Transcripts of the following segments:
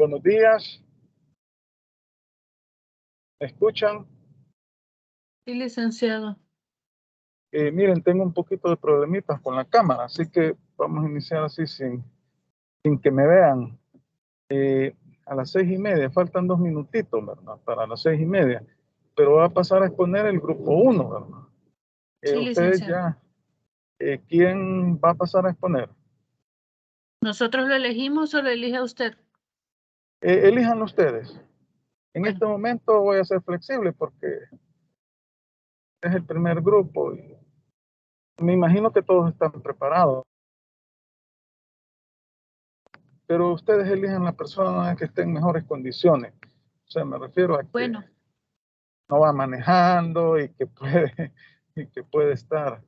Buenos días. ¿Me escuchan? Sí, licenciado. Miren, tengo un poquito de problemitas con la cámara, así que vamos a iniciar así sin que me vean. A las 6:30, faltan 2 minutitos, ¿verdad? Para las 6:30, pero va a pasar a exponer el grupo 1, ¿verdad? Sí, Ustedes licenciado. ya, ¿quién va a pasar a exponer? ¿Nosotros lo elegimos o lo elige usted? Elijan ustedes. En Bueno. este momento voy a ser flexible porque es el primer grupo y me imagino que todos están preparados. Pero ustedes elijan la persona que esté en mejores condiciones. O sea, me refiero a que Bueno. no va manejando y que puede estar en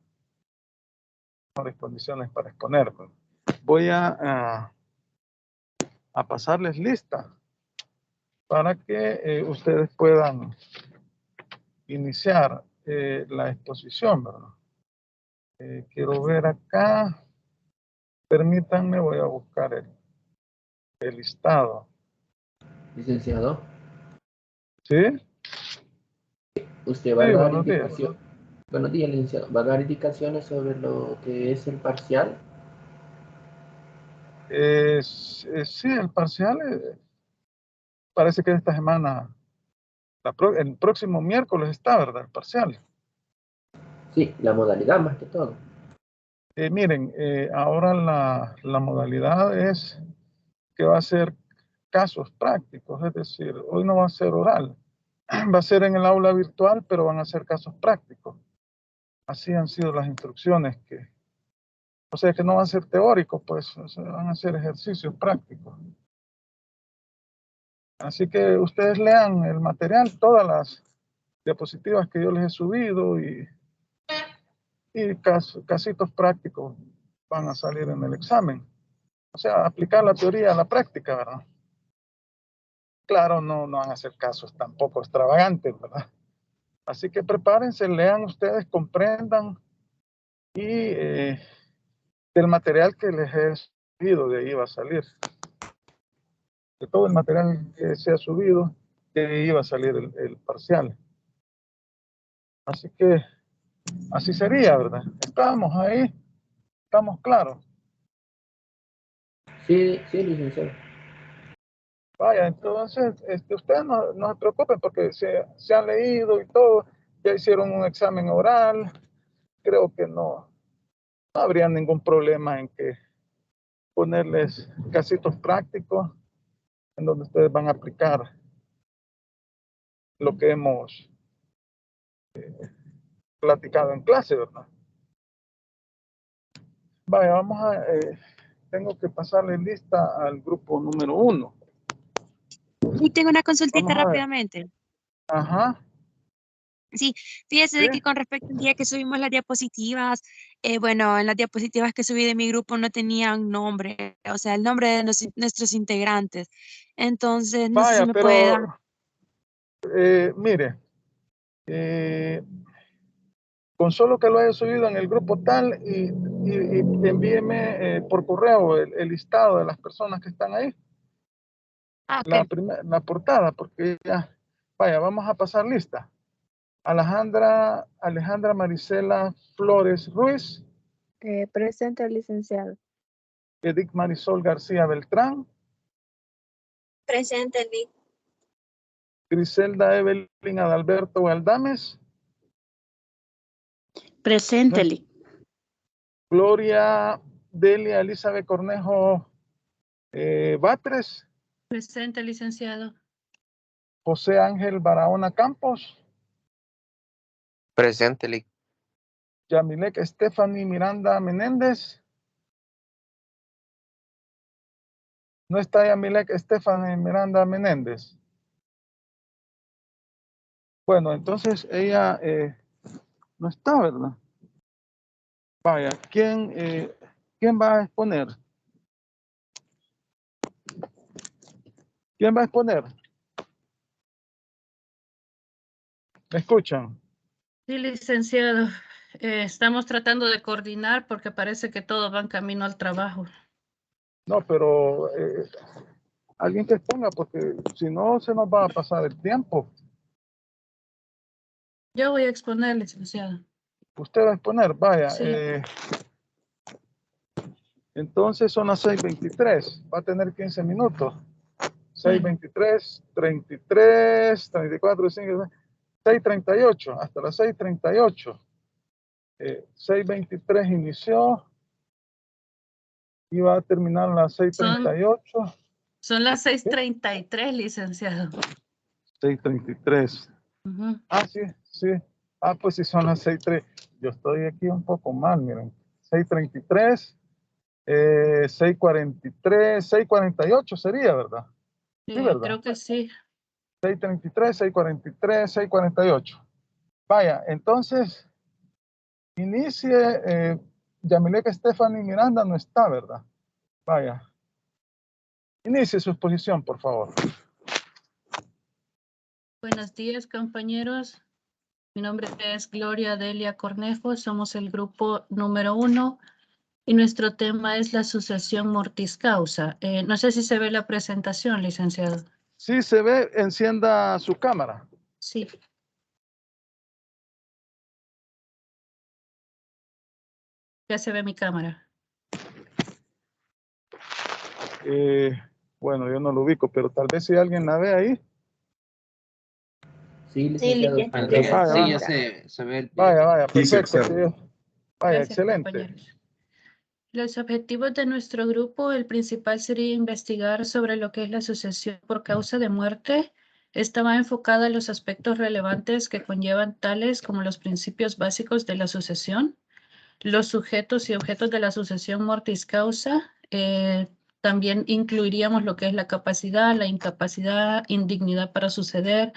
mejores condiciones para exponer. Voy a pasarles lista para que ustedes puedan iniciar la exposición, ¿verdad? Quiero ver acá. Permítanme, voy a buscar el listado. Licenciado, ¿Sí? usted va a Sí, dar buenos días. indicaciones. Buenos días, licenciado. ¿Va a dar indicaciones sobre lo que es el parcial? Sí, el parcial parece que esta semana, el próximo miércoles está, ¿verdad? El parcial. Sí, la modalidad más que todo. Miren, ahora la modalidad es que va a ser casos prácticos, es decir, hoy no va a ser oral, va a ser en el aula virtual, pero van a ser casos prácticos. Así han sido las instrucciones o sea que no van a ser teóricos, pues van a ser ejercicios prácticos. Así que ustedes lean el material, todas las diapositivas que yo les he subido y casitos prácticos van a salir en el examen. O sea, aplicar la teoría a la práctica, ¿verdad? Claro, no van a ser casos tampoco extravagantes, ¿verdad? Así que prepárense, lean ustedes, comprendan y del material que les he subido, de ahí va a salir. De todo el material que se ha subido, de ahí va a salir el parcial. Así que así sería, ¿verdad? Estamos ahí, estamos claros. Sí, sí, licenciado. Vaya, entonces, ustedes no se preocupen porque se han leído y todo, ya hicieron un examen oral, creo que no habría ningún problema en que ponerles casitos prácticos en donde ustedes van a aplicar lo que hemos platicado en clase, ¿verdad? Vaya, tengo que pasarle lista al grupo número 1. Y tengo una consultita Vamos a ver. rápidamente. Ajá. Sí, fíjese de que con respecto al día que subimos las diapositivas, bueno, en las diapositivas que subí de mi grupo no tenían nombre, o sea, el nombre de nuestros integrantes. Entonces, no sé si Vaya, me puede dar. mire, con solo que lo haya subido en el grupo tal y envíeme por correo el listado de las personas que están ahí. Ah, ok. La portada, porque ya, vaya, vamos a pasar lista. Alejandra Marisela Flores Ruiz. Presente, licenciado. Edith Marisol García Beltrán. Presente, Edith. Griselda Evelyn Adalberto Galdames. Presente, Lic. Gloria Delia Elizabeth Cornejo Batres. Presente, licenciado. José Ángel Barahona Campos. Presente, Lic. Yamilek Stephanie Miranda Menéndez. No está Yamilek Stephanie Miranda Menéndez. Bueno, entonces ella no está, ¿verdad? Vaya, ¿quién va a exponer? ¿Quién va a exponer? ¿Me escuchan? Sí, licenciado. Estamos tratando de coordinar porque parece que todos van camino al trabajo. No, pero Alguien que exponga, porque si no se nos va a pasar el tiempo. Yo voy a exponer, licenciado. Usted va a exponer, vaya. Sí. Entonces son las 6:23. Va a tener 15 minutos. 6:23, 33, 34, 5, 6:38. Hasta las 6:38. 6:23 inició. Y va a terminar a las 6:38. Son las 6:33, licenciado. 6:33. Ujú. Ah, sí, sí. Ah, pues sí, son las 6:03. Yo estoy aquí un poco mal, miren. 6:33, 6:43, 6:48 sería, ¿verdad? Sí, ¿verdad? Creo que sí. 6:33, 6:43, 6:48. Vaya, entonces, inicie. Yamileka Stephanie Miranda no está, ¿verdad? Vaya. Inicie su exposición, por favor. Buenos días, compañeros. Mi nombre es Gloria Delia Cornejo. Somos el grupo número 1 y nuestro tema es la sucesión mortis causa. No sé si se ve la presentación, licenciado. Sí, se ve. Encienda su cámara. Sí. Ya se ve mi cámara. Bueno, yo no lo ubico, pero tal vez si alguien la ve ahí. Sí, licenciado. ya Vaya, se vaya, sí, ya ve. se ve. Vaya, Sí, se perfecto. observa. Sí. Vaya, Gracias, excelente. compañeros. Los objetivos de nuestro grupo, el principal sería investigar sobre lo que es la sucesión por causa de muerte. Esta va enfocada a los aspectos relevantes que conllevan tales como los principios básicos de la sucesión, los sujetos y objetos de la sucesión mortis causa. También incluiríamos lo que es la capacidad, la incapacidad, indignidad para suceder,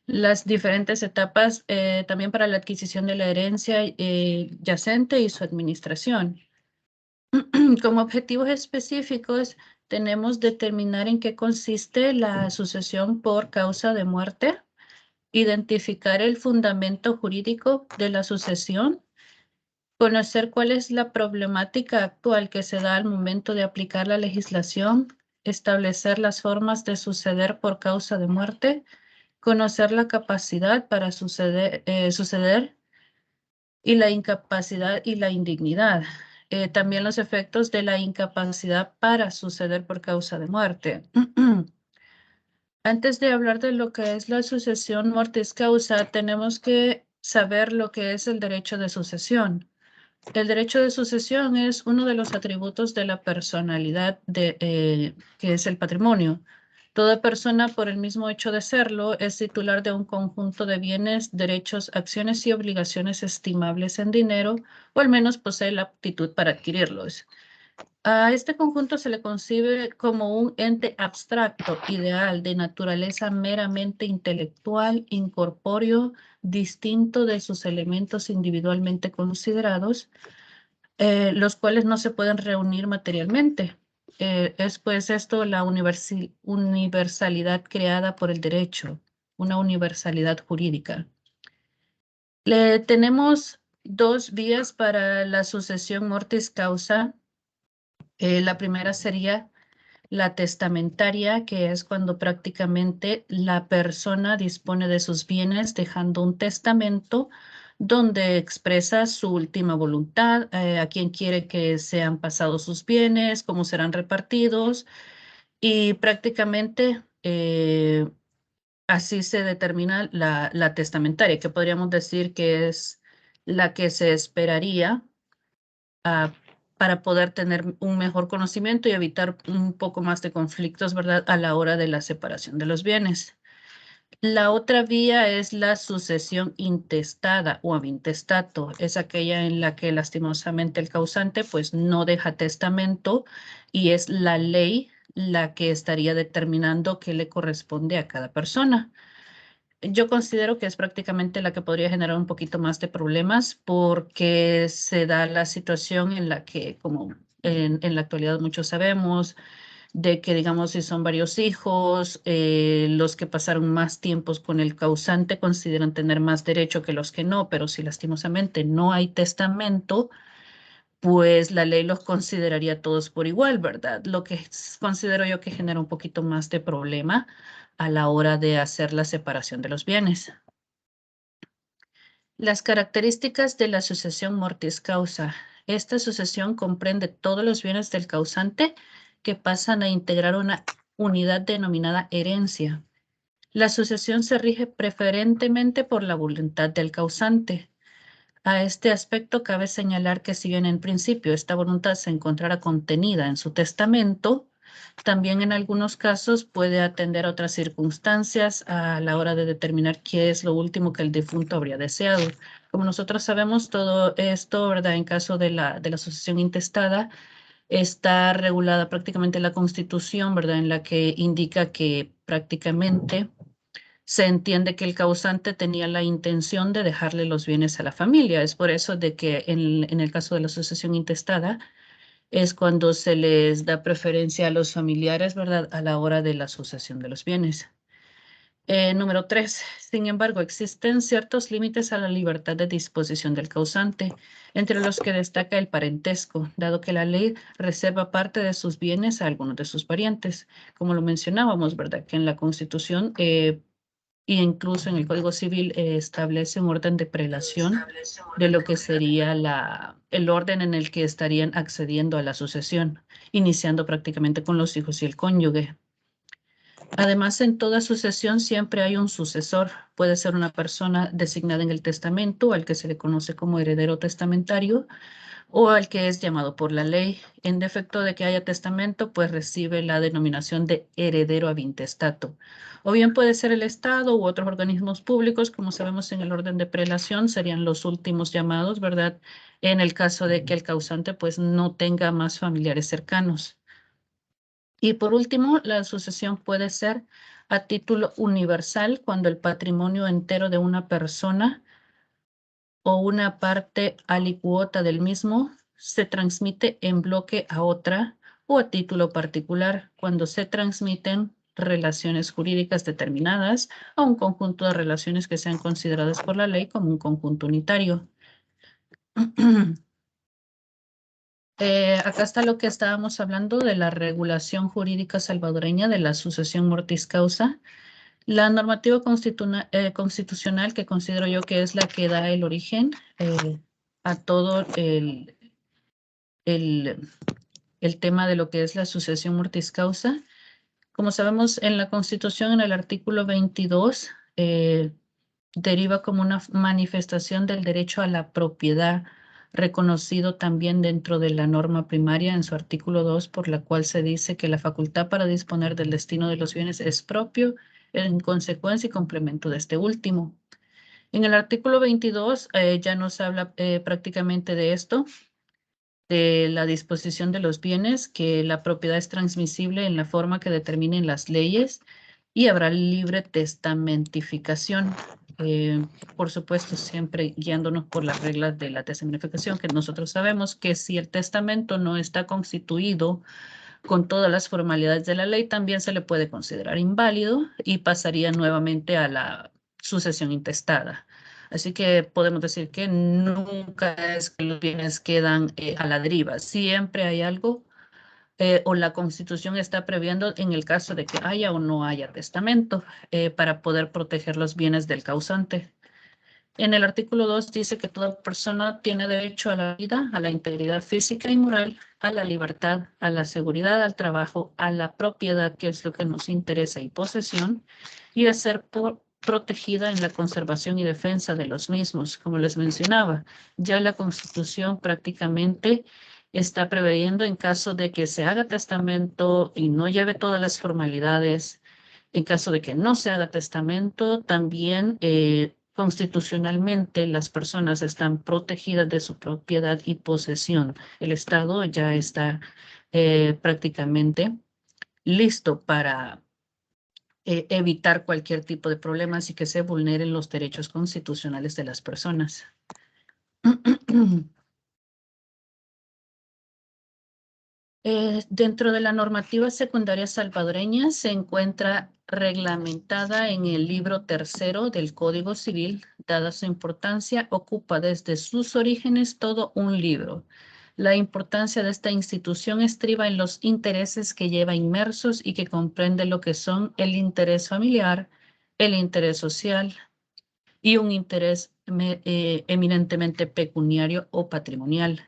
las diferentes etapas también para la adquisición de la herencia yacente y su administración. Como objetivos específicos, tenemos determinar en qué consiste la sucesión por causa de muerte, identificar el fundamento jurídico de la sucesión, conocer cuál es la problemática actual que se da al momento de aplicar la legislación, establecer las formas de suceder por causa de muerte, conocer la capacidad para suceder y la incapacidad y la indignidad. También los efectos de la incapacidad para suceder por causa de muerte. Antes de hablar de lo que es la sucesión mortis causa, tenemos que saber lo que es el derecho de sucesión. El derecho de sucesión es uno de los atributos de la personalidad que es el patrimonio. Toda persona, por el mismo hecho de serlo, es titular de un conjunto de bienes, derechos, acciones y obligaciones estimables en dinero, o al menos posee la aptitud para adquirirlos. A este conjunto se le concibe como un ente abstracto, ideal, de naturaleza meramente intelectual, incorpóreo, distinto de sus elementos individualmente considerados, los cuales no se pueden reunir materialmente. Es pues esto la universalidad creada por el derecho, una universalidad jurídica. Tenemos dos vías para la sucesión mortis causa. La primera sería la testamentaria, que es cuando prácticamente la persona dispone de sus bienes dejando un testamento donde expresa su última voluntad, a quién quiere que sean pasados sus bienes, cómo serán repartidos, y prácticamente así se determina la testamentaria, que podríamos decir que es la que se esperaría para poder tener un mejor conocimiento y evitar un poco más de conflictos, ¿verdad?, a la hora de la separación de los bienes. La otra vía es la sucesión intestada o intestato. Es aquella en la que lastimosamente el causante pues no deja testamento y es la ley la que estaría determinando qué le corresponde a cada persona. Yo considero que es prácticamente la que podría generar un poquito más de problemas porque se da la situación en la que, como en la actualidad muchos sabemos, de que, digamos, si son varios hijos, los que pasaron más tiempos con el causante consideran tener más derecho que los que no, pero si lastimosamente no hay testamento, pues la ley los consideraría todos por igual, ¿verdad? Lo que considero yo que genera un poquito más de problema a la hora de hacer la separación de los bienes. Las características de la sucesión mortis causa. Esta sucesión comprende todos los bienes del causante que pasan a integrar una unidad denominada herencia. La sucesión se rige preferentemente por la voluntad del causante. A este aspecto cabe señalar que si bien en principio esta voluntad se encontrara contenida en su testamento, también en algunos casos puede atender a otras circunstancias a la hora de determinar qué es lo último que el difunto habría deseado. Como nosotros sabemos, todo esto, ¿verdad? En caso de la sucesión intestada, está regulada prácticamente en la Constitución, ¿verdad? En la que indica que prácticamente se entiende que el causante tenía la intención de dejarle los bienes a la familia. Es por eso de que en el caso de la sucesión intestada es cuando se les da preferencia a los familiares, ¿verdad? A la hora de la sucesión de los bienes. Número 3. Sin embargo, existen ciertos límites a la libertad de disposición del causante, entre los que destaca el parentesco, dado que la ley reserva parte de sus bienes a algunos de sus parientes. Como lo mencionábamos, ¿verdad? Que en la Constitución y incluso en el Código Civil establece un orden de prelación de lo que sería el orden en el que estarían accediendo a la sucesión, iniciando prácticamente con los hijos y el cónyuge. Además, en toda sucesión siempre hay un sucesor. Puede ser una persona designada en el testamento, al que se le conoce como heredero testamentario, o al que es llamado por la ley. En defecto de que haya testamento, pues recibe la denominación de heredero ab intestato. O bien puede ser el Estado u otros organismos públicos, como sabemos en el orden de prelación, serían los últimos llamados, ¿verdad? En el caso de que el causante pues no tenga más familiares cercanos. Y por último, la sucesión puede ser a título universal cuando el patrimonio entero de una persona o una parte alicuota del mismo se transmite en bloque a otra, o a título particular cuando se transmiten relaciones jurídicas determinadas a un conjunto de relaciones que sean consideradas por la ley como un conjunto unitario. Acá está lo que estábamos hablando de la regulación jurídica salvadoreña de la sucesión mortis causa. La normativa constitucional que considero yo que es la que da el origen a todo el tema de lo que es la sucesión mortis causa. Como sabemos, en la Constitución, en el artículo 22, deriva como una manifestación del derecho a la propiedad, reconocido también dentro de la norma primaria en su artículo 2, por la cual se dice que la facultad para disponer del destino de los bienes es propio, en consecuencia y complemento de este último. En el artículo 22 ya nos habla prácticamente de esto, de la disposición de los bienes, que la propiedad es transmisible en la forma que determinen las leyes y habrá libre testamentificación. Por supuesto, siempre guiándonos por las reglas de la testamentificación, que nosotros sabemos que si el testamento no está constituido con todas las formalidades de la ley, también se le puede considerar inválido y pasaría nuevamente a la sucesión intestada. Así que podemos decir que nunca es que los bienes quedan a la deriva. Siempre hay algo o la Constitución está previendo en el caso de que haya o no haya testamento para poder proteger los bienes del causante. En el artículo 2 dice que toda persona tiene derecho a la vida, a la integridad física y moral, a la libertad, a la seguridad, al trabajo, a la propiedad, que es lo que nos interesa, y posesión, y a ser protegida en la conservación y defensa de los mismos. Como les mencionaba, ya la Constitución prácticamente está preveyendo en caso de que se haga testamento y no lleve todas las formalidades. En caso de que no se haga testamento, también constitucionalmente las personas están protegidas de su propiedad y posesión. El Estado ya está prácticamente listo para evitar cualquier tipo de problemas y que se vulneren los derechos constitucionales de las personas. Dentro de la normativa secundaria salvadoreña se encuentra reglamentada en el libro 3 del Código Civil. Dada su importancia, ocupa desde sus orígenes todo un libro. La importancia de esta institución estriba en los intereses que lleva inmersos y que comprende lo que son el interés familiar, el interés social y un interés eminentemente pecuniario o patrimonial.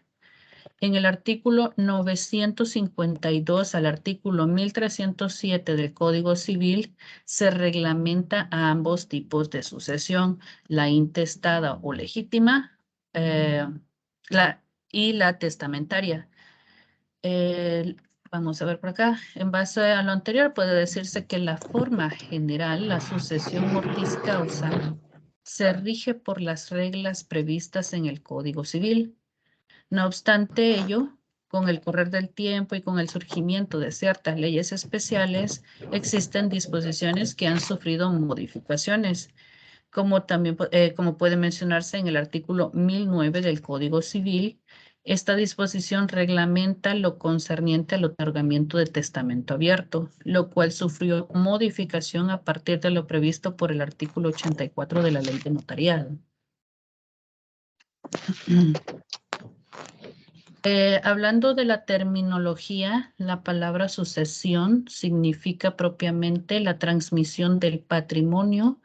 En el artículo 952 al artículo 1307 del Código Civil se reglamenta a ambos tipos de sucesión, la intestada o legítima y la testamentaria. Vamos a ver por acá. En base a lo anterior puede decirse que la forma general, la sucesión mortis causa, se rige por las reglas previstas en el Código Civil. No obstante ello, con el correr del tiempo y con el surgimiento de ciertas leyes especiales, existen disposiciones que han sufrido modificaciones, como también como puede mencionarse en el artículo 1009 del Código Civil. Esta disposición reglamenta lo concerniente al otorgamiento de testamento abierto, lo cual sufrió modificación a partir de lo previsto por el artículo 84 de la Ley de Notariado. Hablando de la terminología, la palabra sucesión significa propiamente la transmisión del patrimonio,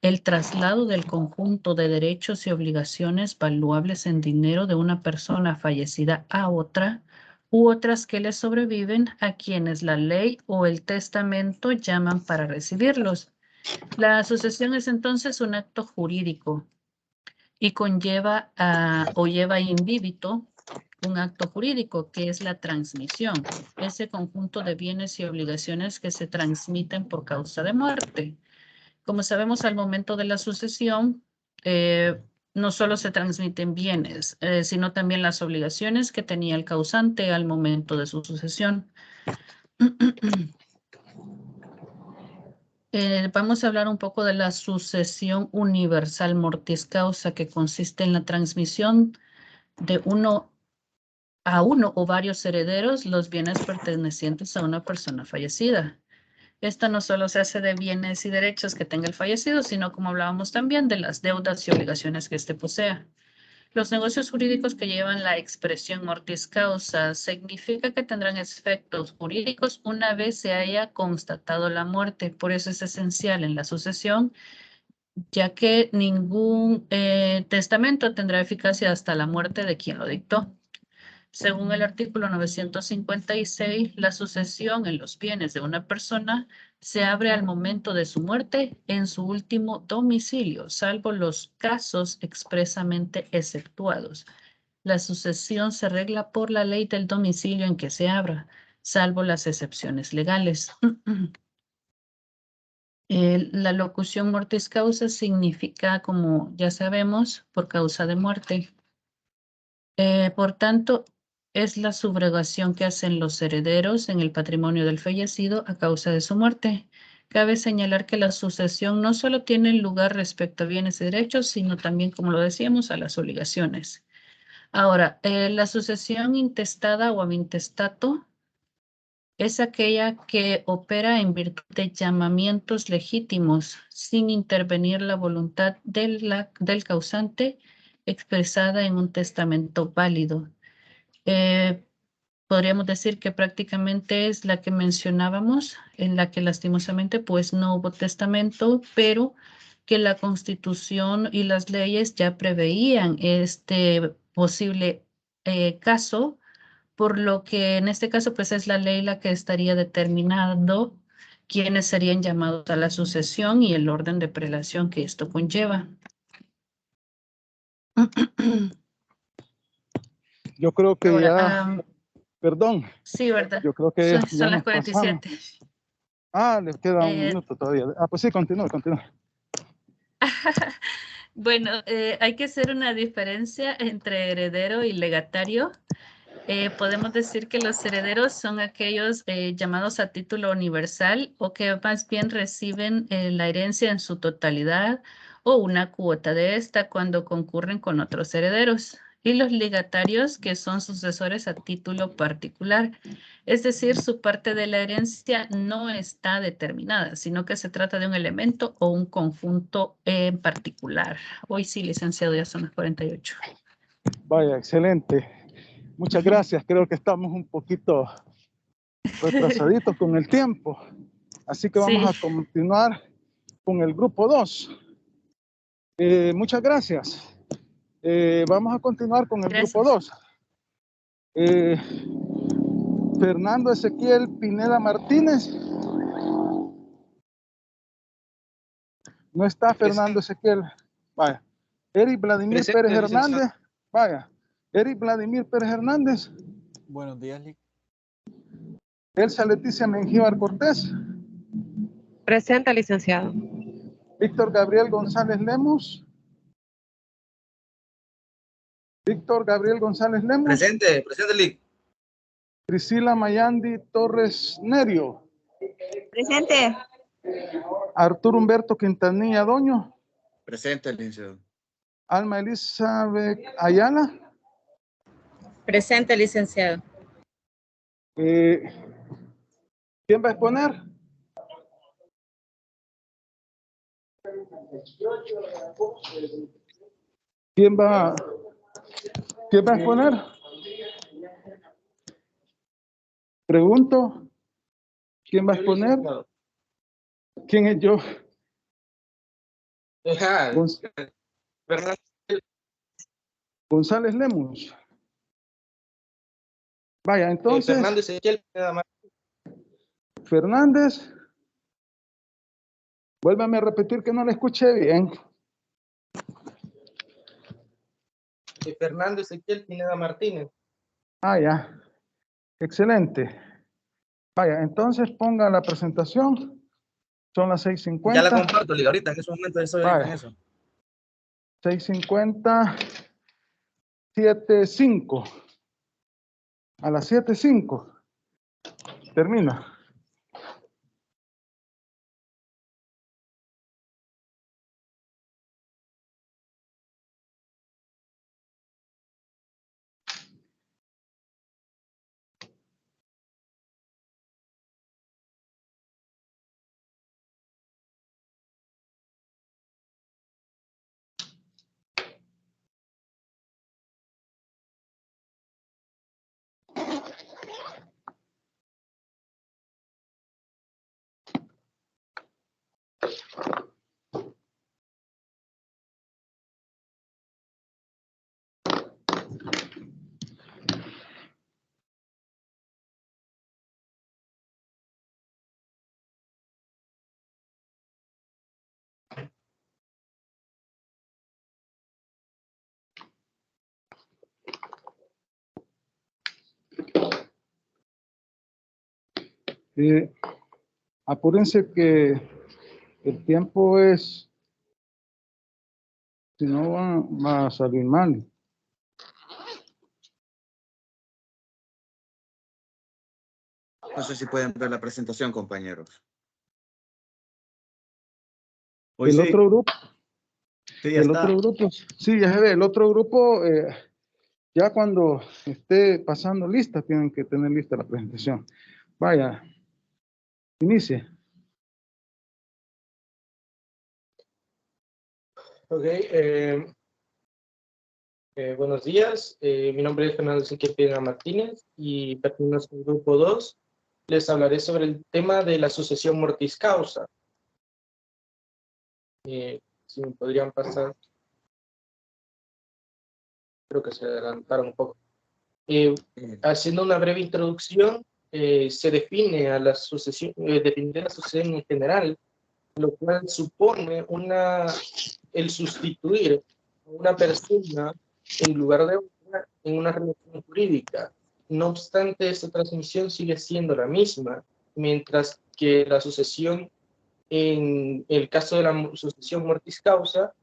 el traslado del conjunto de derechos y obligaciones valuables en dinero de una persona fallecida a otra u otras que le sobreviven a quienes la ley o el testamento llaman para recibirlos. La sucesión es entonces un acto jurídico y conlleva o lleva in vivito un acto jurídico, que es la transmisión, ese conjunto de bienes y obligaciones que se transmiten por causa de muerte. Como sabemos, al momento de la sucesión, no solo se transmiten bienes, sino también las obligaciones que tenía el causante al momento de su sucesión. Vamos a hablar un poco de la sucesión universal mortis causa, que consiste en la transmisión de uno o varios herederos los bienes pertenecientes a una persona fallecida. Esta no solo se hace de bienes y derechos que tenga el fallecido, sino, como hablábamos también, de las deudas y obligaciones que éste posea. Los negocios jurídicos que llevan la expresión mortis causa significa que tendrán efectos jurídicos una vez se haya constatado la muerte. Por eso es esencial en la sucesión, ya que ningún testamento tendrá eficacia hasta la muerte de quien lo dictó. Según el artículo 956, la sucesión en los bienes de una persona se abre al momento de su muerte en su último domicilio, salvo los casos expresamente exceptuados. La sucesión se regla por la ley del domicilio en que se abra, salvo las excepciones legales. La locución mortis causa significa, como ya sabemos, por causa de muerte. Por tanto, es la subrogación que hacen los herederos en el patrimonio del fallecido a causa de su muerte. Cabe señalar que la sucesión no solo tiene lugar respecto a bienes y derechos, sino también, como lo decíamos, a las obligaciones. Ahora, la sucesión intestada o intestato es aquella que opera en virtud de llamamientos legítimos, sin intervenir la voluntad del causante expresada en un testamento válido. Podríamos decir que prácticamente es la que mencionábamos, en la que lastimosamente pues no hubo testamento, pero que la Constitución y las leyes ya preveían este posible caso, por lo que en este caso pues es la ley la que estaría determinando quiénes serían llamados a la sucesión y el orden de prelación que esto conlleva. Yo creo que Ahora, ya, perdón. Sí, ¿verdad? Yo creo que ya Son las nos 47. pasamos. Le queda un minuto todavía. Pues sí, continúa. Bueno, hay que hacer una diferencia entre heredero y legatario. Podemos decir que los herederos son aquellos llamados a título universal o que más bien reciben la herencia en su totalidad o una cuota de esta cuando concurren con otros herederos. Y los legatarios, que son sucesores a título particular. Es decir, su parte de la herencia no está determinada, sino que se trata de un elemento o un conjunto en particular. Hoy sí, licenciado, ya son las 48. Vaya, excelente. Muchas gracias. Creo que estamos un poquito retrasaditos con el tiempo. Así que vamos a continuar con el grupo 2. Muchas gracias. Vamos a continuar con el grupo 2. Fernando Ezequiel Pineda Martínez. No está Fernando Ezequiel. Vaya. Eric Vladimir Presente, Pérez licenciado. Hernández. Vaya. Eric Vladimir Pérez Hernández. Buenos días, Lic. Elsa Leticia Mengíbar Cortés. Presente, licenciado. Víctor Gabriel González Lemus. Víctor Gabriel González Lemus. Presente, Lic. Priscila Mayandi Torres Nerio. Presente. Arturo Humberto Quintanilla Doño. Presente, licenciado. Alma Elizabeth Ayala. Presente, licenciado. ¿Quién va a exponer? ¿Quién va a exponer? Pregunto. ¿Quién va a exponer? ¿Quién es yo? González Lemus. Vaya, entonces. Fernández Ezequiel. Fernández. Vuélvame a repetir que no le escuché bien. Fernando Ezequiel Pineda Martínez. Ah, ya. Excelente. Vaya, entonces ponga la presentación. Son las 6:50. Ya la comparto, Lic. Ahorita en esos momentos estoy en eso. 6:50. 7:05. A las 7:05. Termina. Apúrense que el tiempo es, si no va a salir mal. No sé si pueden ver la presentación, compañeros. El otro grupo. Sí, ya está. Otro grupo. Sí, ya se ve. El otro grupo, ya cuando esté pasando lista, tienen que tener lista la presentación. Vaya. Inicie. Ok, buenos días. Mi nombre es Fernando Ezequiel Pineda Martínez y pertenezco al grupo 2. Les hablaré sobre el tema de la sucesión mortis causa. Si me podrían pasar. Creo que se adelantaron un poco. Haciendo una breve introducción, se define a la sucesión, definir la sucesión en general, lo cual supone el sustituir a una persona en lugar de otra en una relación jurídica. No obstante, esta transmisión sigue siendo la misma, mientras que la sucesión, en el caso de la sucesión mortis causa,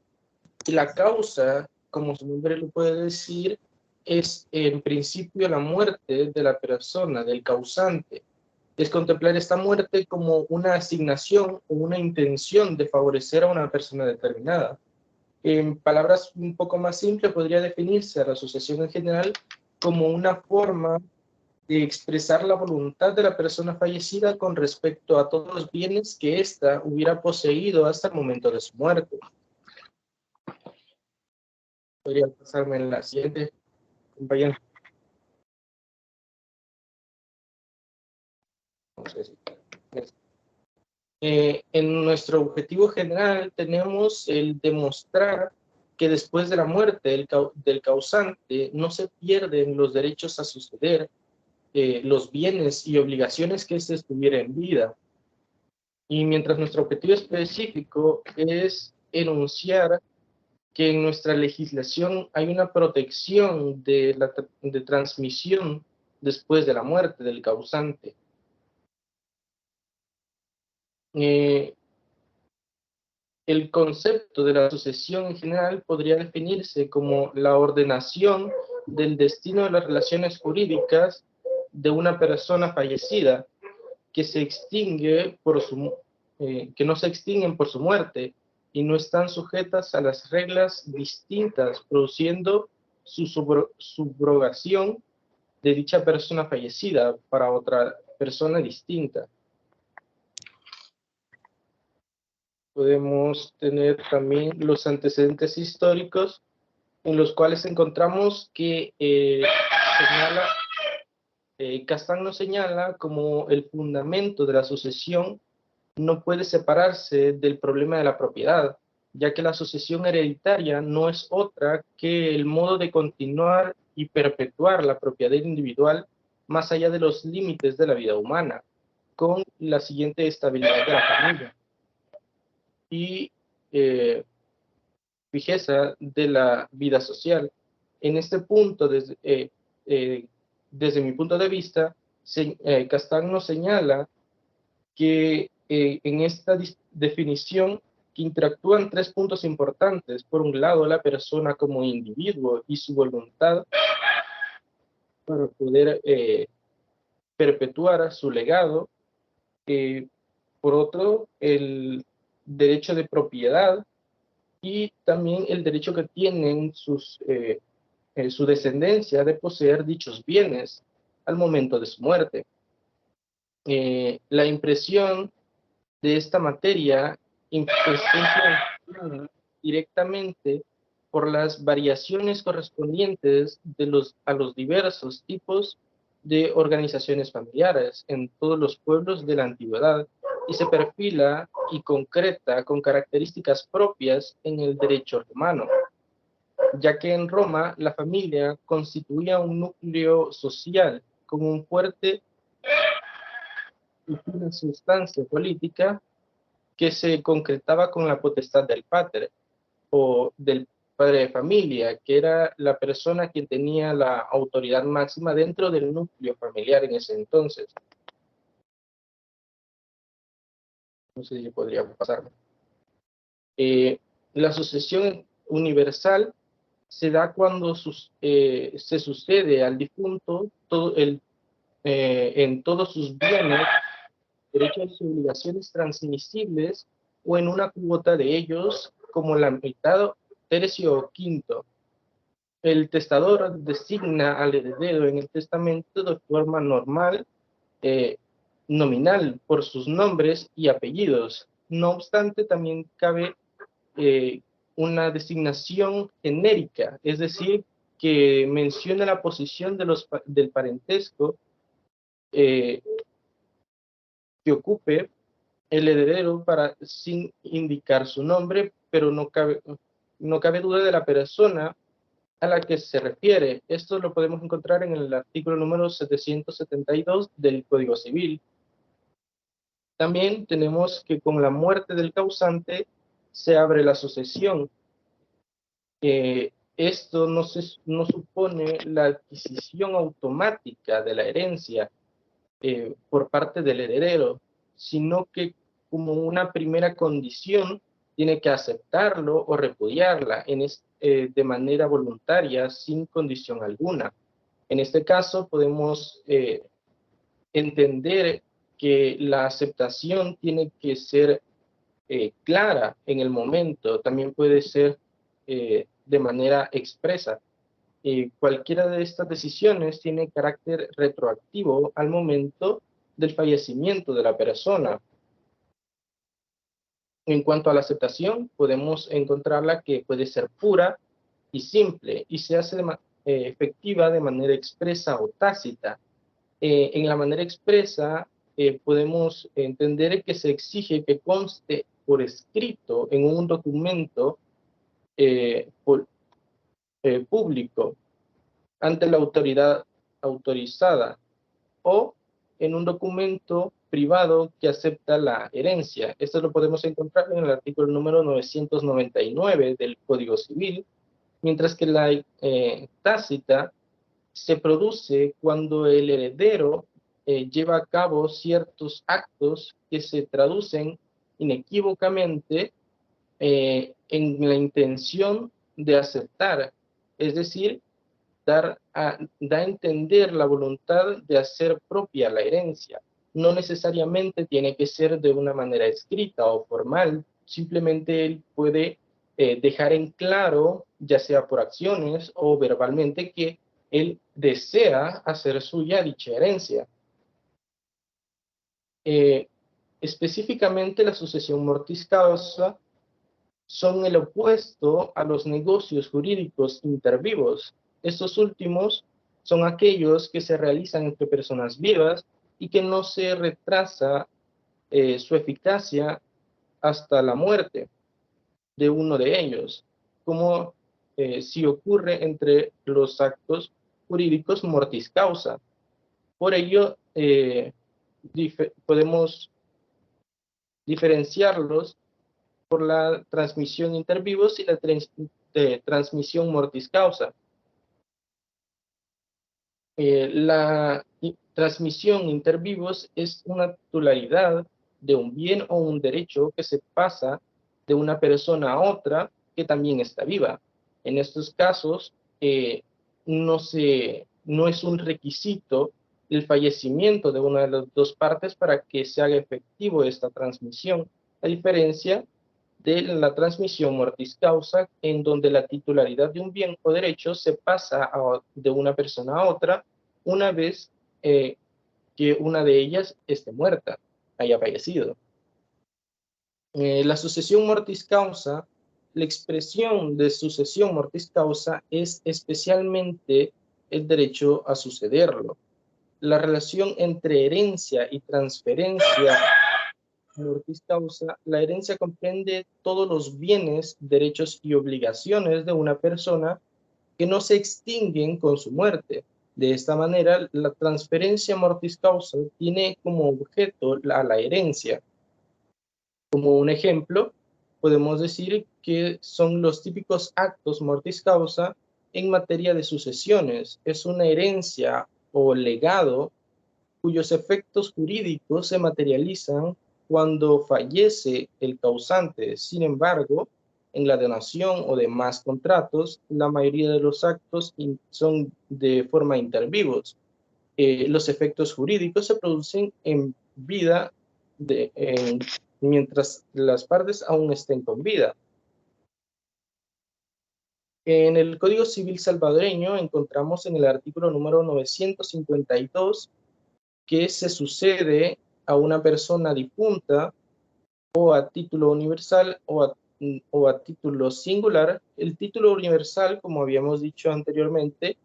la causa, como su nombre lo puede decir, es en principio la muerte de la persona, del causante. Es contemplar esta muerte como una asignación o una intención de favorecer a una persona determinada. En palabras un poco más simples, podría definirse a la sucesión en general como una forma de expresar la voluntad de la persona fallecida con respecto a todos los bienes que ésta hubiera poseído hasta el momento de su muerte. Podría pasarme en la siguiente, compañero. En nuestro objetivo general tenemos el demostrar que después de la muerte del causante no se pierden los derechos a suceder, los bienes y obligaciones que éste estuviera en vida. Y mientras nuestro objetivo específico es enunciar que en nuestra legislación hay una protección de transmisión después de la muerte del causante. El concepto de la sucesión en general podría definirse como la ordenación del destino de las relaciones jurídicas de una persona fallecida que se extingue que no se extinguen por su muerte y no están sujetas a las reglas distintas, produciendo su subrogación de dicha persona fallecida para otra persona distinta. Podemos tener también los antecedentes históricos en los cuales encontramos que Castán nos señala como el fundamento de la sucesión no puede separarse del problema de la propiedad, ya que la sucesión hereditaria no es otra que el modo de continuar y perpetuar la propiedad individual más allá de los límites de la vida humana, con la siguiente estabilidad de la familia y fijeza de la vida social. En este punto, desde mi punto de vista, Castán nos señala que en esta definición que interactúan tres puntos importantes. Por un lado, la persona como individuo y su voluntad para poder perpetuar su legado. Por otro, el derecho de propiedad y también el derecho que tienen su descendencia de poseer dichos bienes al momento de su muerte. La impresión de esta materia está directamente por las variaciones correspondientes a los diversos tipos de organizaciones familiares en todos los pueblos de la antigüedad y se perfila y concreta con características propias en el derecho romano, ya que en Roma la familia constituía un núcleo social con un fuerte y una sustancia política que se concretaba con la potestad del pater o del padre de familia, que era la persona que tenía la autoridad máxima dentro del núcleo familiar en ese entonces. No sé si podría pasar. La sucesión universal se da cuando se sucede al difunto en todos sus bienes, derechos y obligaciones transmisibles o en una cuota de ellos como la mitad, tercio o quinto. El testador designa al heredero en el testamento de forma normal, nominal, por sus nombres y apellidos. No obstante, también cabe una designación genérica, es decir, que menciona la posición del parentesco que ocupe el heredero sin indicar su nombre, pero no cabe duda de la persona a la que se refiere. Esto lo podemos encontrar en el artículo número 772 del Código Civil. También tenemos que con la muerte del causante se abre la sucesión. Esto no supone la adquisición automática de la herencia por parte del heredero, sino que como una primera condición tiene que aceptarlo o repudiarla de manera voluntaria, sin condición alguna. En este caso podemos entender que la aceptación tiene que ser clara en el momento, también puede ser de manera expresa. Cualquiera de estas decisiones tiene carácter retroactivo al momento del fallecimiento de la persona. En cuanto a la aceptación, podemos encontrarla que puede ser pura y simple y se hace efectiva de manera expresa o tácita. En la manera expresa podemos entender que se exige que conste por escrito en un documento público ante la autoridad autorizada o en un documento privado que acepta la herencia. Esto lo podemos encontrar en el artículo número 999 del Código Civil, mientras que la tácita se produce cuando el heredero lleva a cabo ciertos actos que se traducen inequívocamente en la intención de aceptar, es decir, da a entender la voluntad de hacer propia la herencia. No necesariamente tiene que ser de una manera escrita o formal, simplemente él puede dejar en claro, ya sea por acciones o verbalmente, que él desea hacer suya dicha herencia. Específicamente la sucesión mortis causa son el opuesto a los negocios jurídicos intervivos. Estos últimos son aquellos que se realizan entre personas vivas y que no se retrasa su eficacia hasta la muerte de uno de ellos, como si ocurre entre los actos jurídicos mortis causa. Por ello, podemos diferenciarlos por la transmisión inter vivos y la transmisión mortis causa. La transmisión inter vivos es una titularidad de un bien o un derecho que se pasa de una persona a otra que también está viva. En estos casos, no es un requisito el fallecimiento de una de las dos partes para que se haga efectivo esta transmisión, a diferencia de la transmisión mortis causa, en donde la titularidad de un bien o derecho se pasa de una persona a otra una vez que una de ellas esté muerta, haya fallecido. La sucesión mortis causa, la expresión de sucesión mortis causa es especialmente el derecho a sucederlo. La relación entre herencia y transferencia mortis causa, la herencia comprende todos los bienes, derechos y obligaciones de una persona que no se extinguen con su muerte. De esta manera, la transferencia mortis causa tiene como objeto la herencia. Como un ejemplo, podemos decir que son los típicos actos mortis causa en materia de sucesiones. Es una herencia o legado cuyos efectos jurídicos se materializan cuando fallece el causante. Sin embargo, en la donación o demás contratos, la mayoría de los actos son de forma inter vivos. Los efectos jurídicos se producen en vida mientras las partes aún estén con vida. En el Código Civil salvadoreño encontramos en el artículo número 952 que se sucede a una persona difunta o a título universal o a título singular. El título universal, como habíamos dicho anteriormente,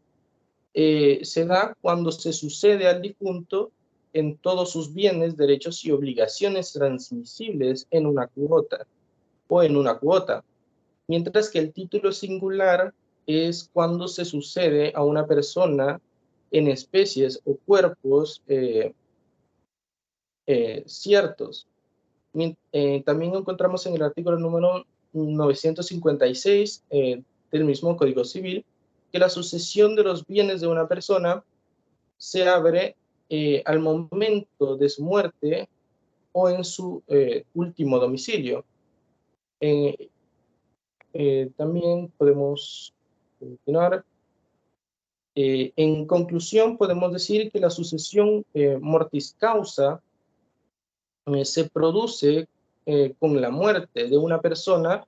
se da cuando se sucede al difunto en todos sus bienes, derechos y obligaciones transmisibles en una cuota o en una cuota. Mientras que el título singular es cuando se sucede a una persona en especies o cuerpos ciertos. También encontramos en el artículo número 956 del mismo Código Civil que la sucesión de los bienes de una persona se abre al momento de su muerte o en su último domicilio. También podemos continuar. En conclusión, podemos decir que la sucesión mortis causa se produce con la muerte de una persona.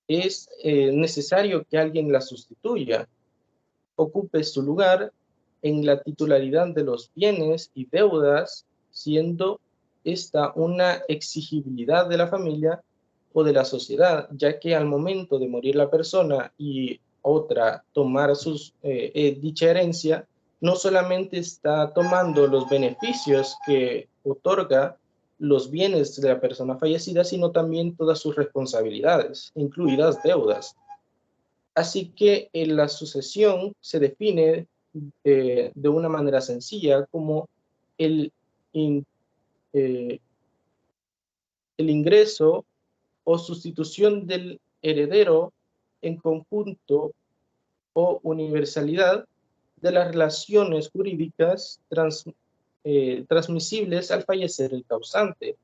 Es necesario que alguien la sustituya, ocupe su lugar en la titularidad de los bienes y deudas, siendo esta una exigibilidad de la familia o de la sociedad, ya que al momento de morir la persona y otra tomar dicha herencia, no solamente está tomando los beneficios que otorga los bienes de la persona fallecida, sino también todas sus responsabilidades, incluidas deudas. Así que la sucesión se define de una manera sencilla como el ingreso o sustitución del heredero en conjunto o universalidad de las relaciones jurídicas transmisibles al fallecer el causante,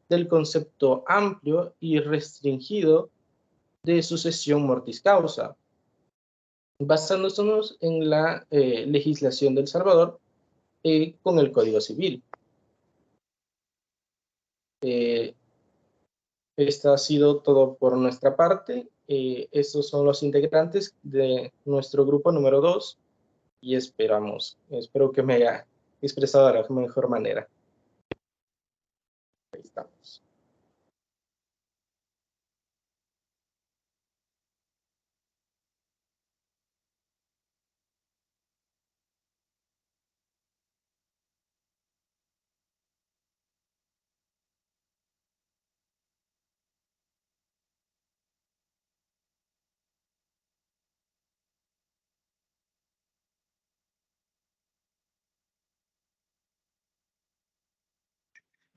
del concepto amplio y restringido de sucesión mortis causa, basándonos en la legislación del Salvador con el Código Civil. Esto ha sido todo por nuestra parte. Estos son los integrantes de nuestro grupo número 2 y espero que me haya expresado de la mejor manera. Ahí estamos.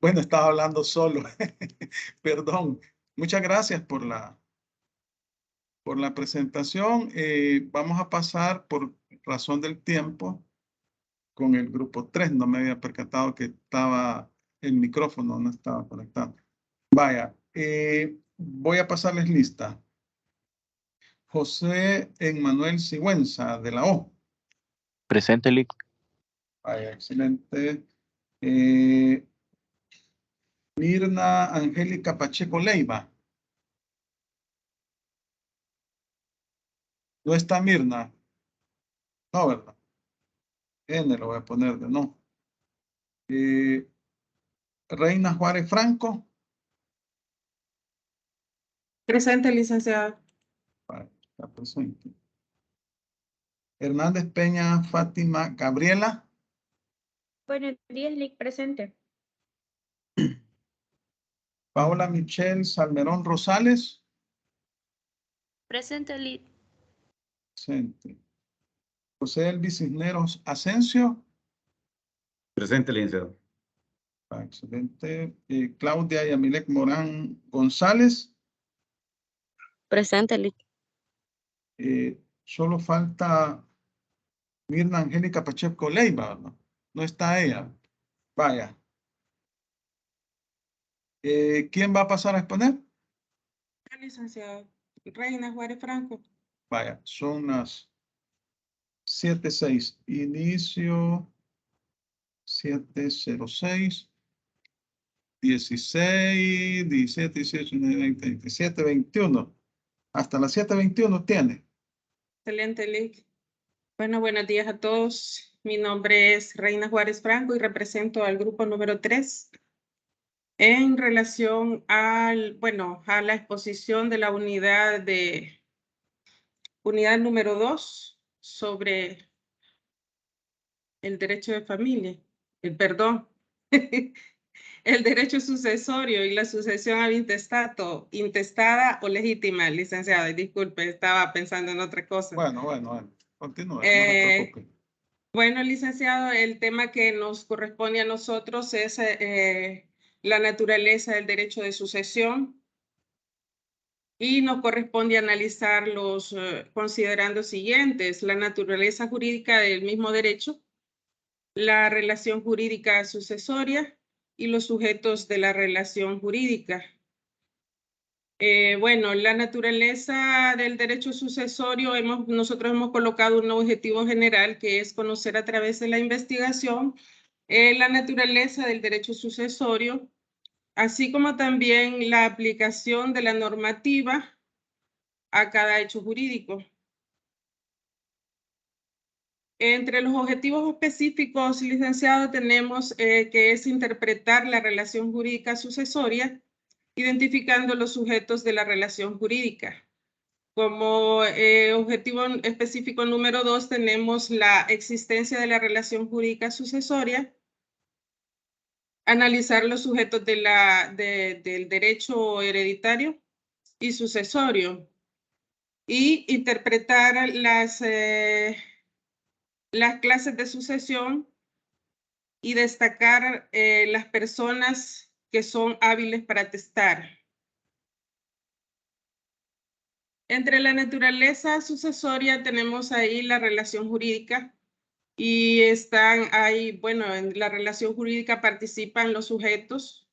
Bueno, estaba hablando solo. Perdón. Muchas gracias por la presentación. Vamos a pasar por razón del tiempo con el grupo 3. No me había percatado que estaba el micrófono, no estaba conectado. Vaya, voy a pasarles lista. José Emmanuel Sigüenza, de la O. Presente, Lic. Vaya, excelente. Mirna Angélica Pacheco Leiva. ¿No está Mirna? No, ¿verdad? N lo voy a poner de no. Reina Juárez Franco. Presente, licenciado. Vale, está presente. Hernández Peña Fátima Gabriela. Buenos días, Lic, presente. Paola Michelle Salmerón Rosales. Presente, Lic. Presente. José Elvis Cisneros Asensio. Presente, licenciado. Excelente. Claudia Yamilek Morán González. Presente, Lic. Solo falta Mirna Angélica Pacheco Leiva, ¿no? No está ella. Vaya. ¿Quién va a pasar a exponer? Licenciado. Reina Juárez Franco. Vaya, son las 7:06. Inicio 7:06. 16, 17, 18, 19, 20, 27, 21. Hasta las 7:21 tiene. Excelente, Lic. Bueno, buenos días a todos. Mi nombre es Reina Juárez Franco y represento al grupo número 3 en relación a la exposición de la unidad número 2 sobre el derecho de familia, perdón, el derecho sucesorio y la sucesión al intestato, intestada o legítima, licenciada. Disculpe, estaba pensando en otra cosa. Bueno, continúe, no se preocupe. Bueno, licenciado, el tema que nos corresponde a nosotros es la naturaleza del derecho de sucesión y nos corresponde analizar los considerando siguientes: la naturaleza jurídica del mismo derecho, la relación jurídica sucesoria y los sujetos de la relación jurídica. La naturaleza del derecho sucesorio, nosotros hemos colocado un objetivo general que es conocer a través de la investigación la naturaleza del derecho sucesorio, así como también la aplicación de la normativa a cada hecho jurídico. Entre los objetivos específicos, licenciado, tenemos que es interpretar la relación jurídica sucesoria, identificando los sujetos de la relación jurídica. Como objetivo específico número 2 tenemos la existencia de la relación jurídica sucesoria, analizar los sujetos del derecho hereditario y sucesorio y interpretar las clases de sucesión y destacar las personas que son hábiles para atestar. Entre la naturaleza sucesoria tenemos ahí la relación jurídica y están ahí, bueno, en la relación jurídica participan los sujetos,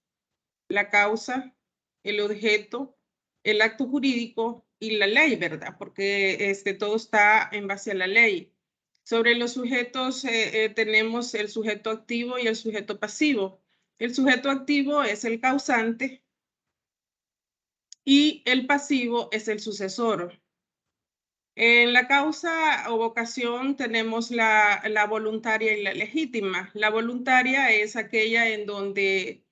la causa, el objeto, el acto jurídico y la ley, ¿verdad? Porque todo está en base a la ley. Sobre los sujetos tenemos el sujeto activo y el sujeto pasivo. El sujeto activo es el causante y el pasivo es el sucesor. En la causa o vocación tenemos la voluntaria y la legítima. La voluntaria es aquella en donde,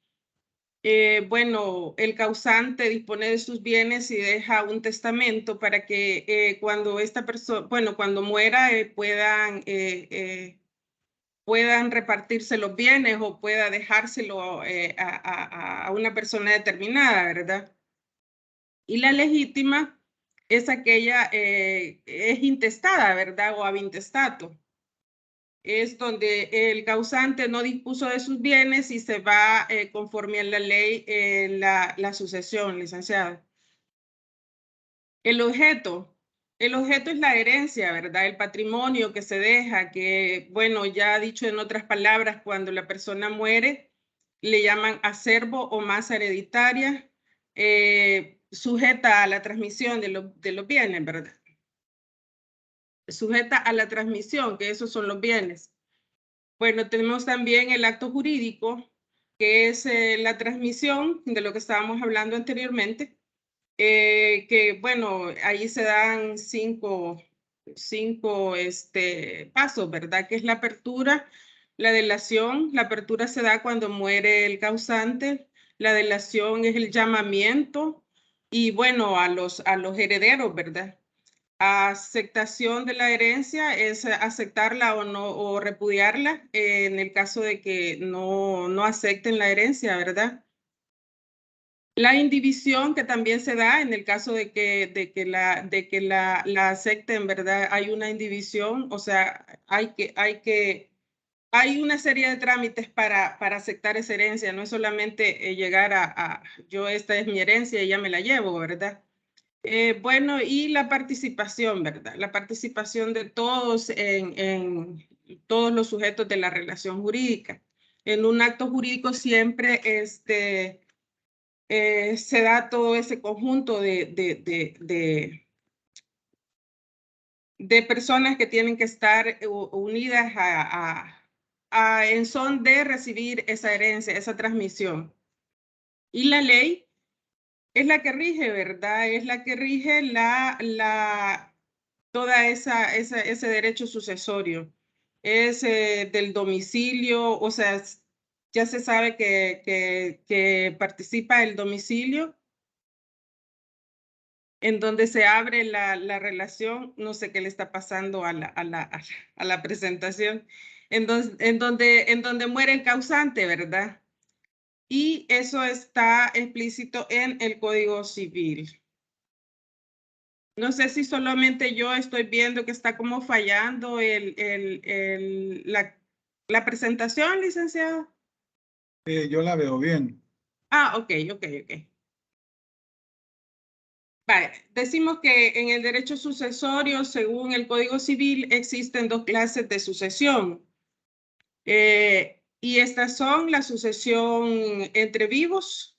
bueno, el causante dispone de sus bienes y deja un testamento para que cuando esta persona, bueno, cuando muera puedan repartirse los bienes o pueda dejárselo a una persona determinada, ¿verdad? Y la legítima es aquella, es intestada, ¿verdad? O ab intestato. Es donde el causante no dispuso de sus bienes y se va conforme a la ley la sucesión, licenciado. El objeto es la herencia, ¿verdad? El patrimonio que se deja, que, bueno, ya dicho en otras palabras, cuando la persona muere, le llaman acervo o masa hereditaria, sujeta a la transmisión de los bienes, ¿verdad? Sujeta a la transmisión, que esos son los bienes. Bueno, tenemos también el acto jurídico, que es la transmisión de lo que estábamos hablando anteriormente, que bueno, ahí se dan cinco pasos, ¿verdad? Que es la apertura, la delación. La apertura se da cuando muere el causante, la delación es el llamamiento y bueno, a los herederos, ¿verdad? Aceptación de la herencia es aceptarla o no, o repudiarla en el caso de que no acepten la herencia, ¿verdad? La indivisión que también se da en el caso de que la acepten, ¿verdad? Hay una indivisión, o sea, hay una serie de trámites para aceptar esa herencia, no es solamente llegar yo esta es mi herencia y ya me la llevo, ¿verdad? Bueno, y la participación, ¿verdad? La participación de todos en todos los sujetos de la relación jurídica. En un acto jurídico siempre se da todo ese conjunto de personas que tienen que estar unidas en son de recibir esa herencia, esa transmisión. Y la ley es la que rige, ¿verdad? Es la que rige toda ese derecho sucesorio. Es del domicilio, o sea, ya se sabe que participa el domicilio en donde se abre la relación, no sé qué le está pasando a la presentación, en donde muere el causante, ¿verdad? Y eso está explícito en el Código Civil. No sé si solamente yo estoy viendo que está como fallando la presentación, licenciado. Yo la veo bien. Ok. Vale, decimos que en el derecho sucesorio, según el Código Civil, existen dos clases de sucesión. Y estas son la sucesión entre vivos,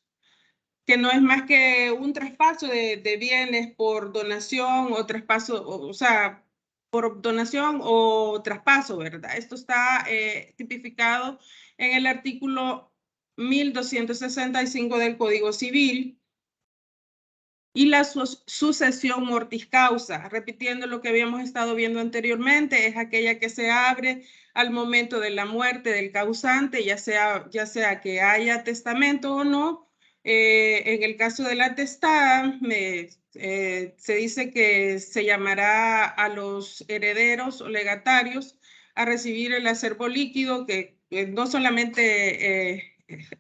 que no es más que un traspaso de bienes por donación o traspaso, o sea, por donación o traspaso, ¿verdad? Esto está tipificado en el artículo 1265 del Código Civil. Y la sucesión mortis causa, repitiendo lo que habíamos estado viendo anteriormente, es aquella que se abre al momento de la muerte del causante, ya sea que haya testamento o no. En el caso de la testada, se dice que se llamará a los herederos o legatarios a recibir el acervo líquido, que no solamente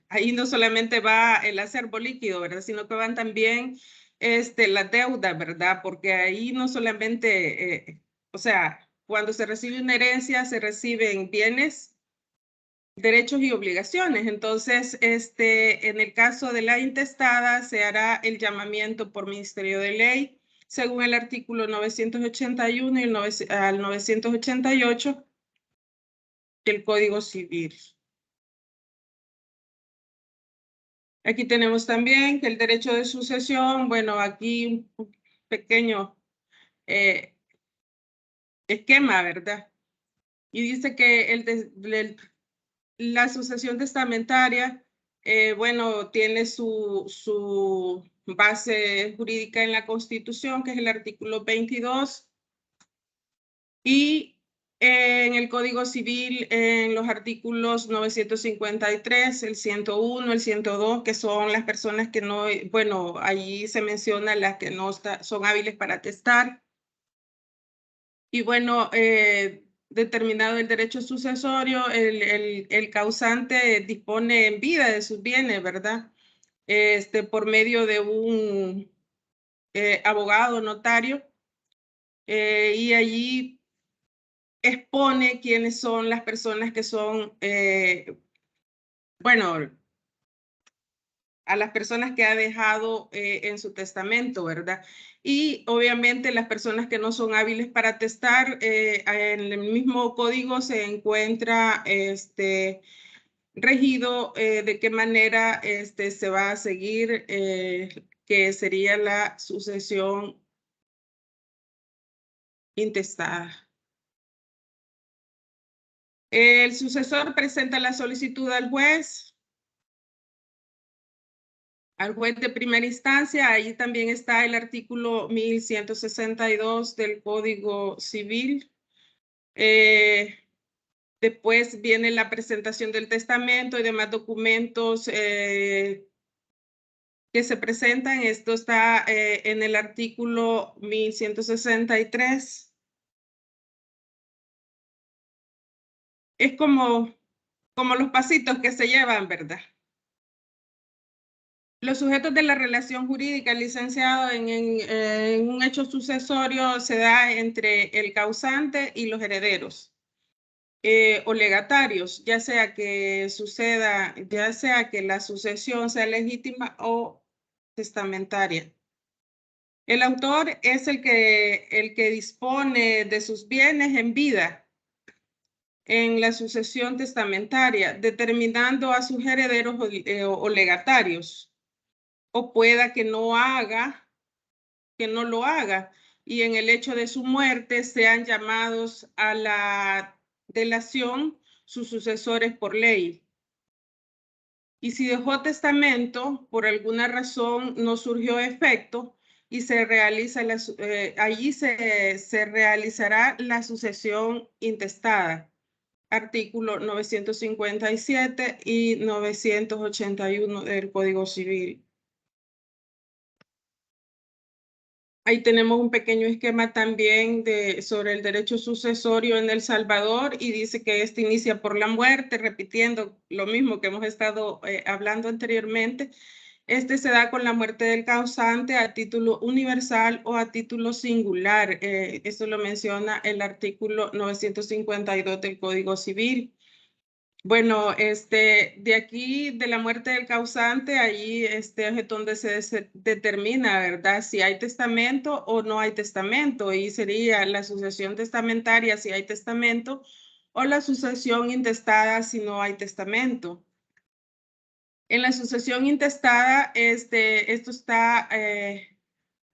ahí no solamente va el acervo líquido, ¿verdad? Sino que van también la deuda, ¿verdad? Porque ahí no solamente, o sea, cuando se recibe una herencia, se reciben bienes, derechos y obligaciones. Entonces, en el caso de la intestada, se hará el llamamiento por Ministerio de Ley, según el artículo 981 y al 988 del Código Civil. Aquí tenemos también que el derecho de sucesión, bueno, aquí un pequeño esquema, ¿verdad? Y dice que la sucesión testamentaria, bueno, tiene su base jurídica en la Constitución, que es el artículo 22, y en el Código Civil, en los artículos 953, el 101, el 102, que son las personas que no, bueno, allí se menciona las que no son hábiles para atestar. Y bueno, determinado el derecho sucesorio, el causante dispone en vida de sus bienes, ¿verdad? Por medio de un abogado, notario, y allí expone quiénes son las personas que son, bueno, a las personas que ha dejado en su testamento, ¿verdad? Y obviamente las personas que no son hábiles para atestar, en el mismo código se encuentra regido de qué manera se va a seguir, que sería la sucesión intestada. El sucesor presenta la solicitud al juez de primera instancia. Ahí también está el artículo 1162 del Código Civil. Después viene la presentación del testamento y demás documentos que se presentan. Esto está en el artículo 1163. Es como los pasitos que se llevan, ¿verdad? Los sujetos de la relación jurídica, licenciado, en un hecho sucesorio se da entre el causante y los herederos o legatarios, ya sea que la sucesión sea legítima o testamentaria. El autor es el que dispone de sus bienes en vida en la sucesión testamentaria, determinando a sus herederos o legatarios, o pueda que no lo haga, y en el hecho de su muerte sean llamados a la delación sus sucesores por ley. Y si dejó testamento, por alguna razón no surgió efecto, y se realiza allí se realizará la sucesión intestada. Artículo 957 y 981 del Código Civil. Ahí tenemos un pequeño esquema también sobre el derecho sucesorio en El Salvador, y dice que este inicia por la muerte, repitiendo lo mismo que hemos estado hablando anteriormente. Se da con la muerte del causante a título universal o a título singular. Esto lo menciona el artículo 952 del Código Civil. Bueno, de aquí, de la muerte del causante, ahí es donde se determina, ¿verdad? Si hay testamento o no hay testamento, y sería la sucesión testamentaria si hay testamento, o la sucesión intestada si no hay testamento. En la sucesión intestada, esto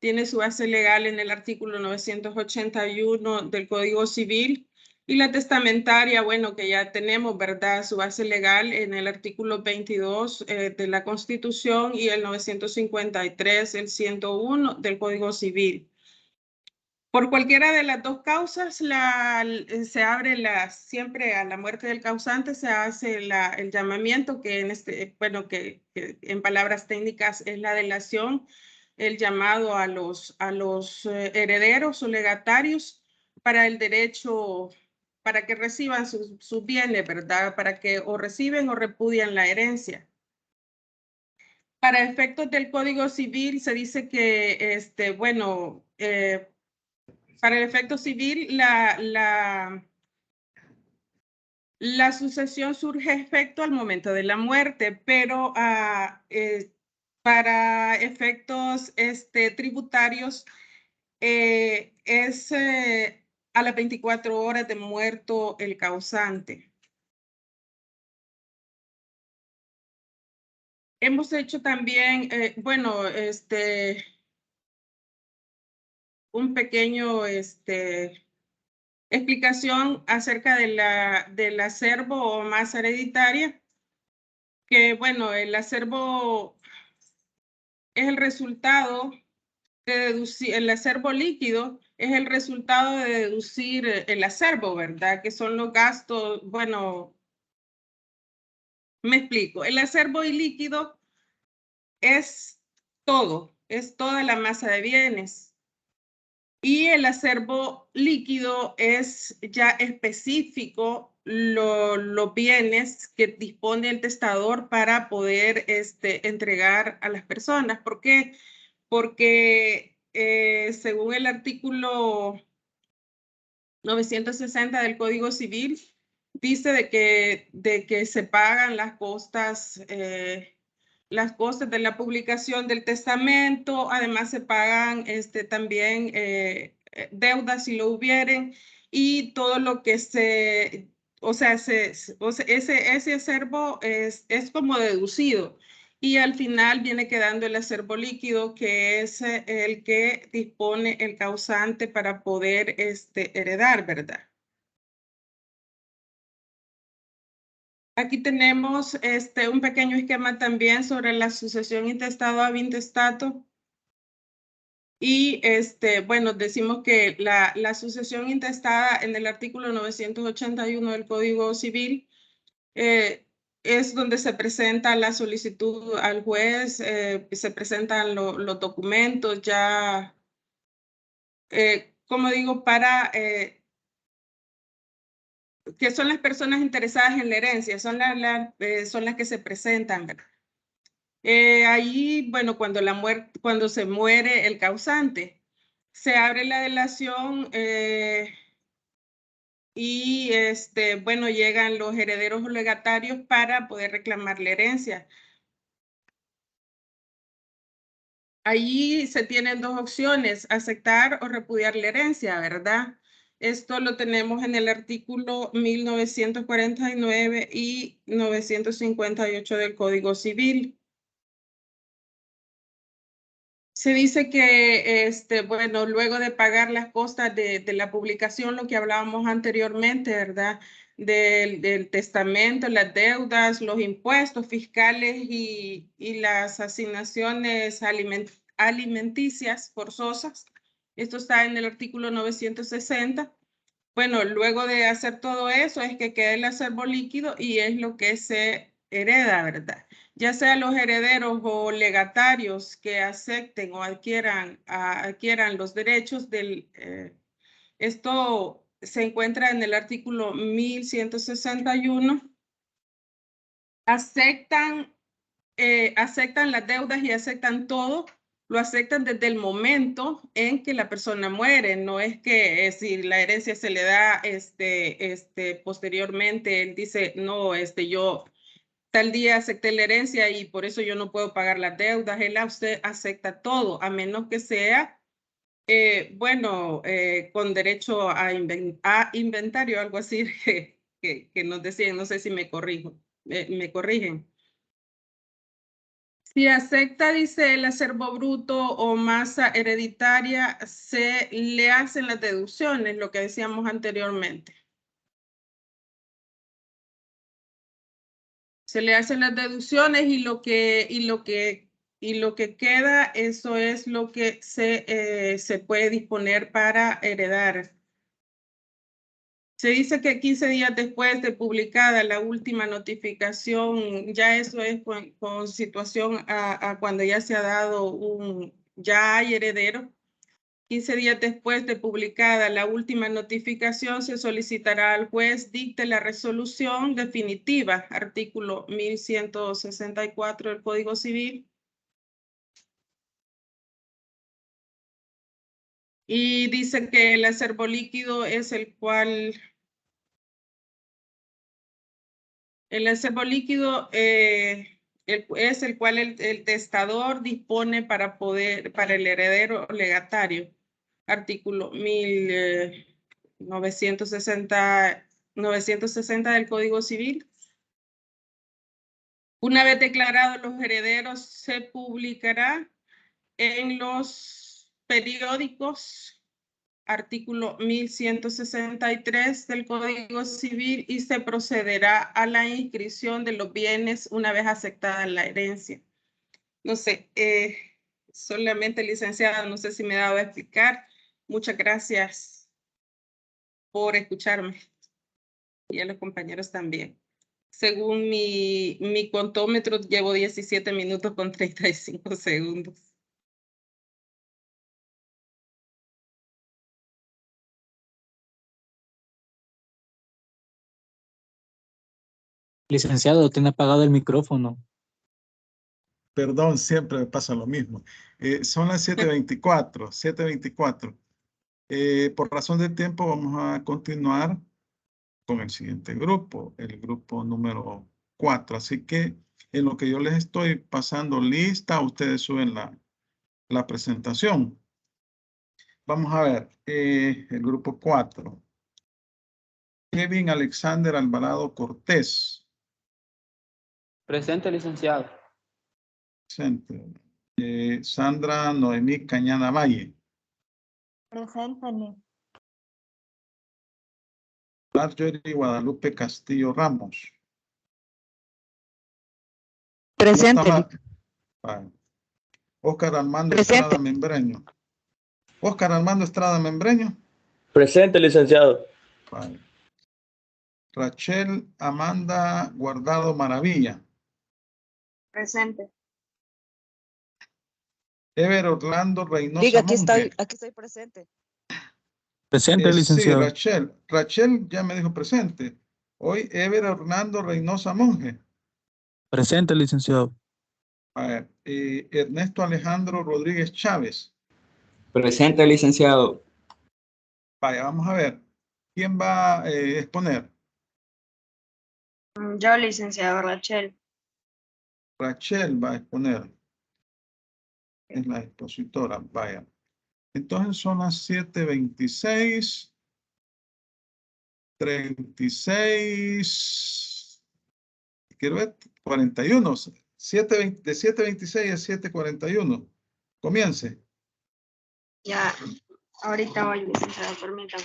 tiene su base legal en el artículo 981 del Código Civil, y la testamentaria, bueno, que ya tenemos, ¿verdad? Su base legal en el artículo 22 de la Constitución y el 953, el 101 del Código Civil. Por cualquiera de las dos causas, se abre siempre a la muerte del causante, se hace el llamamiento, que que en palabras técnicas es la delación, el llamado a los herederos o legatarios para el derecho reciban sus bienes, ¿verdad? Para que o reciben o repudian la herencia. Para efectos del Código Civil se dice que, bueno, para el efecto civil, la sucesión surge efecto al momento de la muerte, pero para efectos tributarios es a las 24 horas de muerto el causante. Hemos hecho también, bueno, un pequeño explicación acerca del acervo o masa hereditaria, que bueno, el acervo es el resultado de deducir, el acervo líquido es el resultado de deducir el acervo, ¿verdad? Que son los gastos, bueno, me explico. El acervo ilíquido es todo, es toda la masa de bienes. Y el acervo líquido es ya específico los bienes que dispone el testador para poder entregar a las personas. ¿Por qué? Porque según el artículo 960 del Código Civil, dice de que se pagan las costas de la publicación del testamento. Además se pagan también deudas si lo hubieren, y todo lo que ese acervo es como deducido, y al final viene quedando el acervo líquido, que es el que dispone el causante para poder heredar, ¿verdad? Aquí tenemos un pequeño esquema también sobre la sucesión intestado ab intestato. Y bueno, decimos que la sucesión intestada en el artículo 981 del Código Civil es donde se presenta la solicitud al juez, se presentan los documentos ya, como digo, para que son las personas interesadas en la herencia, son las que se presentan, ¿verdad? Ahí, bueno, cuando se muere el causante, se abre la delación y bueno, llegan los herederos o legatarios para poder reclamar la herencia. Allí se tienen dos opciones: aceptar o repudiar la herencia, ¿verdad? Esto lo tenemos en el artículo 1949 y 958 del Código Civil. Se dice que, bueno, luego de pagar las costas de la publicación, lo que hablábamos anteriormente, ¿verdad? Del testamento, las deudas, los impuestos fiscales y las asignaciones alimenticias forzosas. Esto está en el artículo 960. Bueno, luego de hacer todo eso es que queda el acervo líquido y es lo que se hereda, ¿verdad? Ya sea los herederos o legatarios que acepten o adquieran los derechos esto se encuentra en el artículo 1161. Aceptan las deudas y aceptan todo. Lo aceptan desde el momento en que la persona muere. No es que si la herencia se le da posteriormente, él dice, no, yo tal día acepté la herencia y por eso yo no puedo pagar las deudas. Él acepta todo, a menos que sea, bueno, con derecho a inventario, algo así que nos decían. No sé si me corrigen. Si acepta, dice, el acervo bruto o masa hereditaria, se le hacen las deducciones, lo que decíamos anteriormente. Se le hacen las deducciones y lo que queda, eso es lo que se puede disponer para heredar. Se dice que 15 días después de publicada la última notificación, ya eso es con situación a cuando ya se ha dado ya hay heredero. 15 días después de publicada la última notificación, se solicitará al juez dicte la resolución definitiva, artículo 1164 del Código Civil. Y dice que el acervo líquido es el cual... El acervo líquido es el cual el testador dispone para el heredero legatario. Artículo 960 del Código Civil. Una vez declarados los herederos, se publicará en los periódicos. Artículo 1163 del Código Civil y se procederá a la inscripción de los bienes una vez aceptada la herencia. No sé, solamente licenciada, no sé si me he dado a explicar. Muchas gracias por escucharme y a los compañeros también. Según mi contómetro, llevo 17 minutos con 35 segundos. Licenciado, tiene apagado el micrófono. Perdón, siempre me pasa lo mismo. Son las 7:24, 7:24. Por razón de tiempo vamos a continuar con el siguiente grupo, el grupo número 4. Así que en lo que yo les estoy pasando lista, ustedes suben la presentación. Vamos a ver, el grupo 4. Kevin Alexander Alvarado Cortés. Presente, licenciado. Presente. Sandra Noemí Cañada Valle. Presente. Marjorie Guadalupe Castillo Ramos. Presente. Vale. Óscar Armando Presente. Estrada Membreño. Óscar Armando Estrada Membreño. Presente, licenciado. Vale. Rachel Amanda Guardado Maravilla. Presente. Ever Orlando Reynosa Diga, aquí Monge. estoy presente. Presente, Sí, licenciado. Rachel ya me dijo presente. Hoy Ever Orlando Reynosa Monge. Presente, licenciado. A ver, Ernesto Alejandro Rodríguez Chávez. Presente, licenciado. Vaya, vamos a ver. ¿Quién va a exponer? Yo, licenciado Rachel. Rachel va a exponer. Es la expositora. Vaya. Entonces son las 7:26. 36. Quiero ver. 41. De 7:26 a 7:41. Comience. Ya, ahorita voy, licenciado, permítame.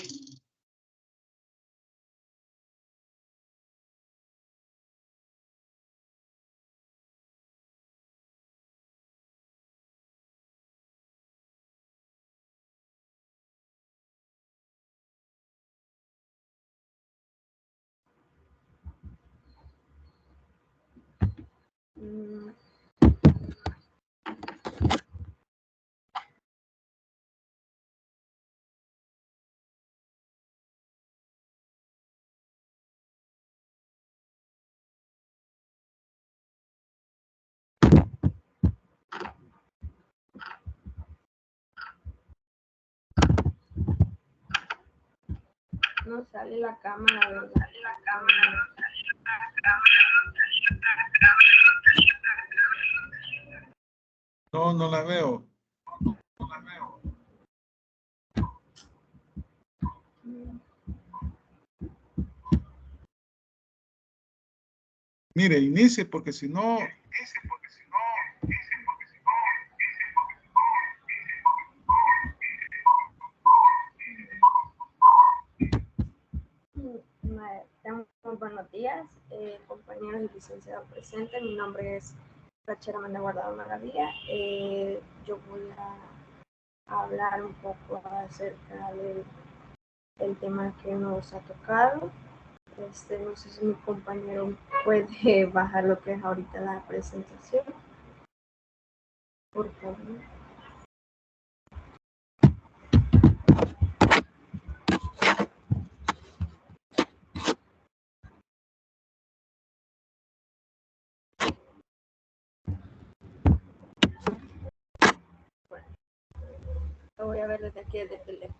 No sale la cámara, ¿verdad? No, no la veo. Mire, inicie porque si no... Buenos días, compañeros y licenciados presentes. Mi nombre es Rachel Amanda Guardado Maravilla. Yo voy a hablar un poco acerca del tema que nos ha tocado. No sé si mi compañero puede bajar lo que es ahorita la presentación. Por favor. lo voy a ver desde aquí, desde el teléfono.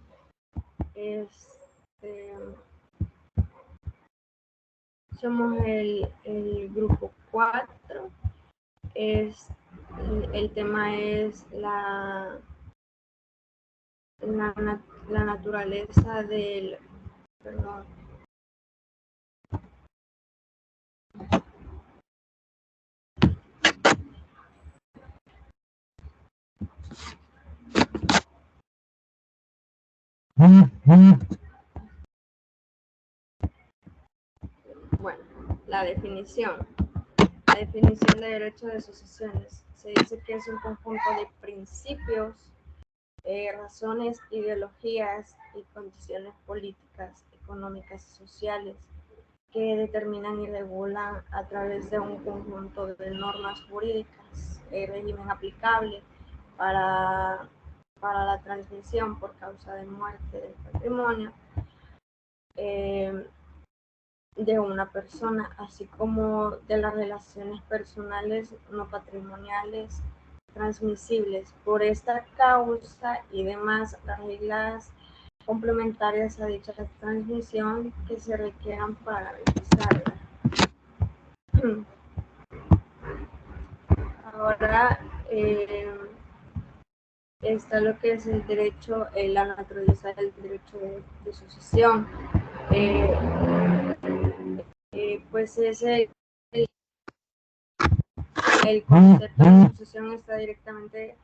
Somos el grupo 4. El tema es la naturaleza del, perdón. Bueno, la definición. La definición de derecho de sucesiones. Se dice que es un conjunto de principios, razones, ideologías y condiciones políticas, económicas y sociales que determinan y regulan a través de un conjunto de normas jurídicas, régimen aplicable para la transmisión por causa de muerte del patrimonio de una persona, así como de las relaciones personales no patrimoniales transmisibles. Por esta causa y demás reglas complementarias a dicha transmisión que se requieran para realizarla. Ahora está lo que es el derecho, la naturaleza del derecho de sucesión. Pues es el concepto de sucesión está directamente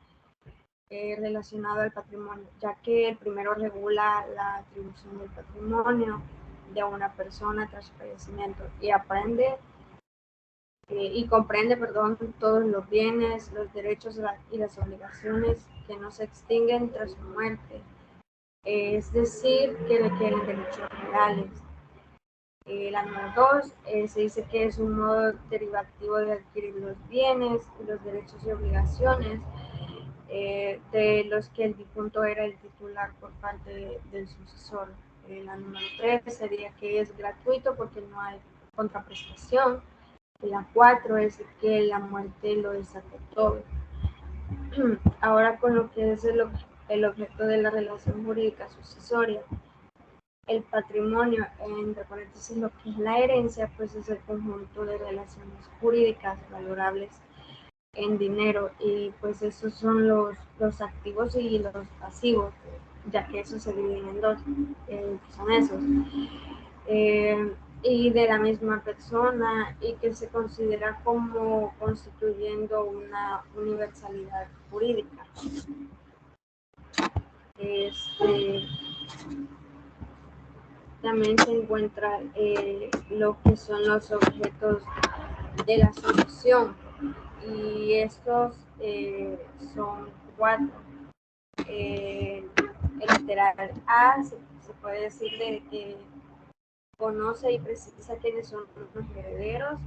relacionado al patrimonio, ya que el primero regula la atribución del patrimonio de una persona tras su fallecimiento y comprende todos los bienes, los derechos y las obligaciones que no se extinguen tras su muerte, es decir, que requieren derechos reales. La número 2 se dice que es un modo derivativo de adquirir los bienes, los derechos y obligaciones de los que el difunto era el titular por parte del sucesor. La número 3 sería que es gratuito porque no hay contraprestación. La 4 es que la muerte lo desata todo. Ahora con lo que es el objeto de la relación jurídica sucesoria. El patrimonio, entre paréntesis, lo que es la herencia, pues es el conjunto de relaciones jurídicas valorables en dinero, y pues esos son los activos y los pasivos, ya que eso se divide en dos, son esos. Y de la misma persona, y que se considera como constituyendo una universalidad jurídica. También se encuentra lo que son los objetos de la sucesión, y estos son 4. El literal A se puede decir de que conoce y precisa quiénes son los herederos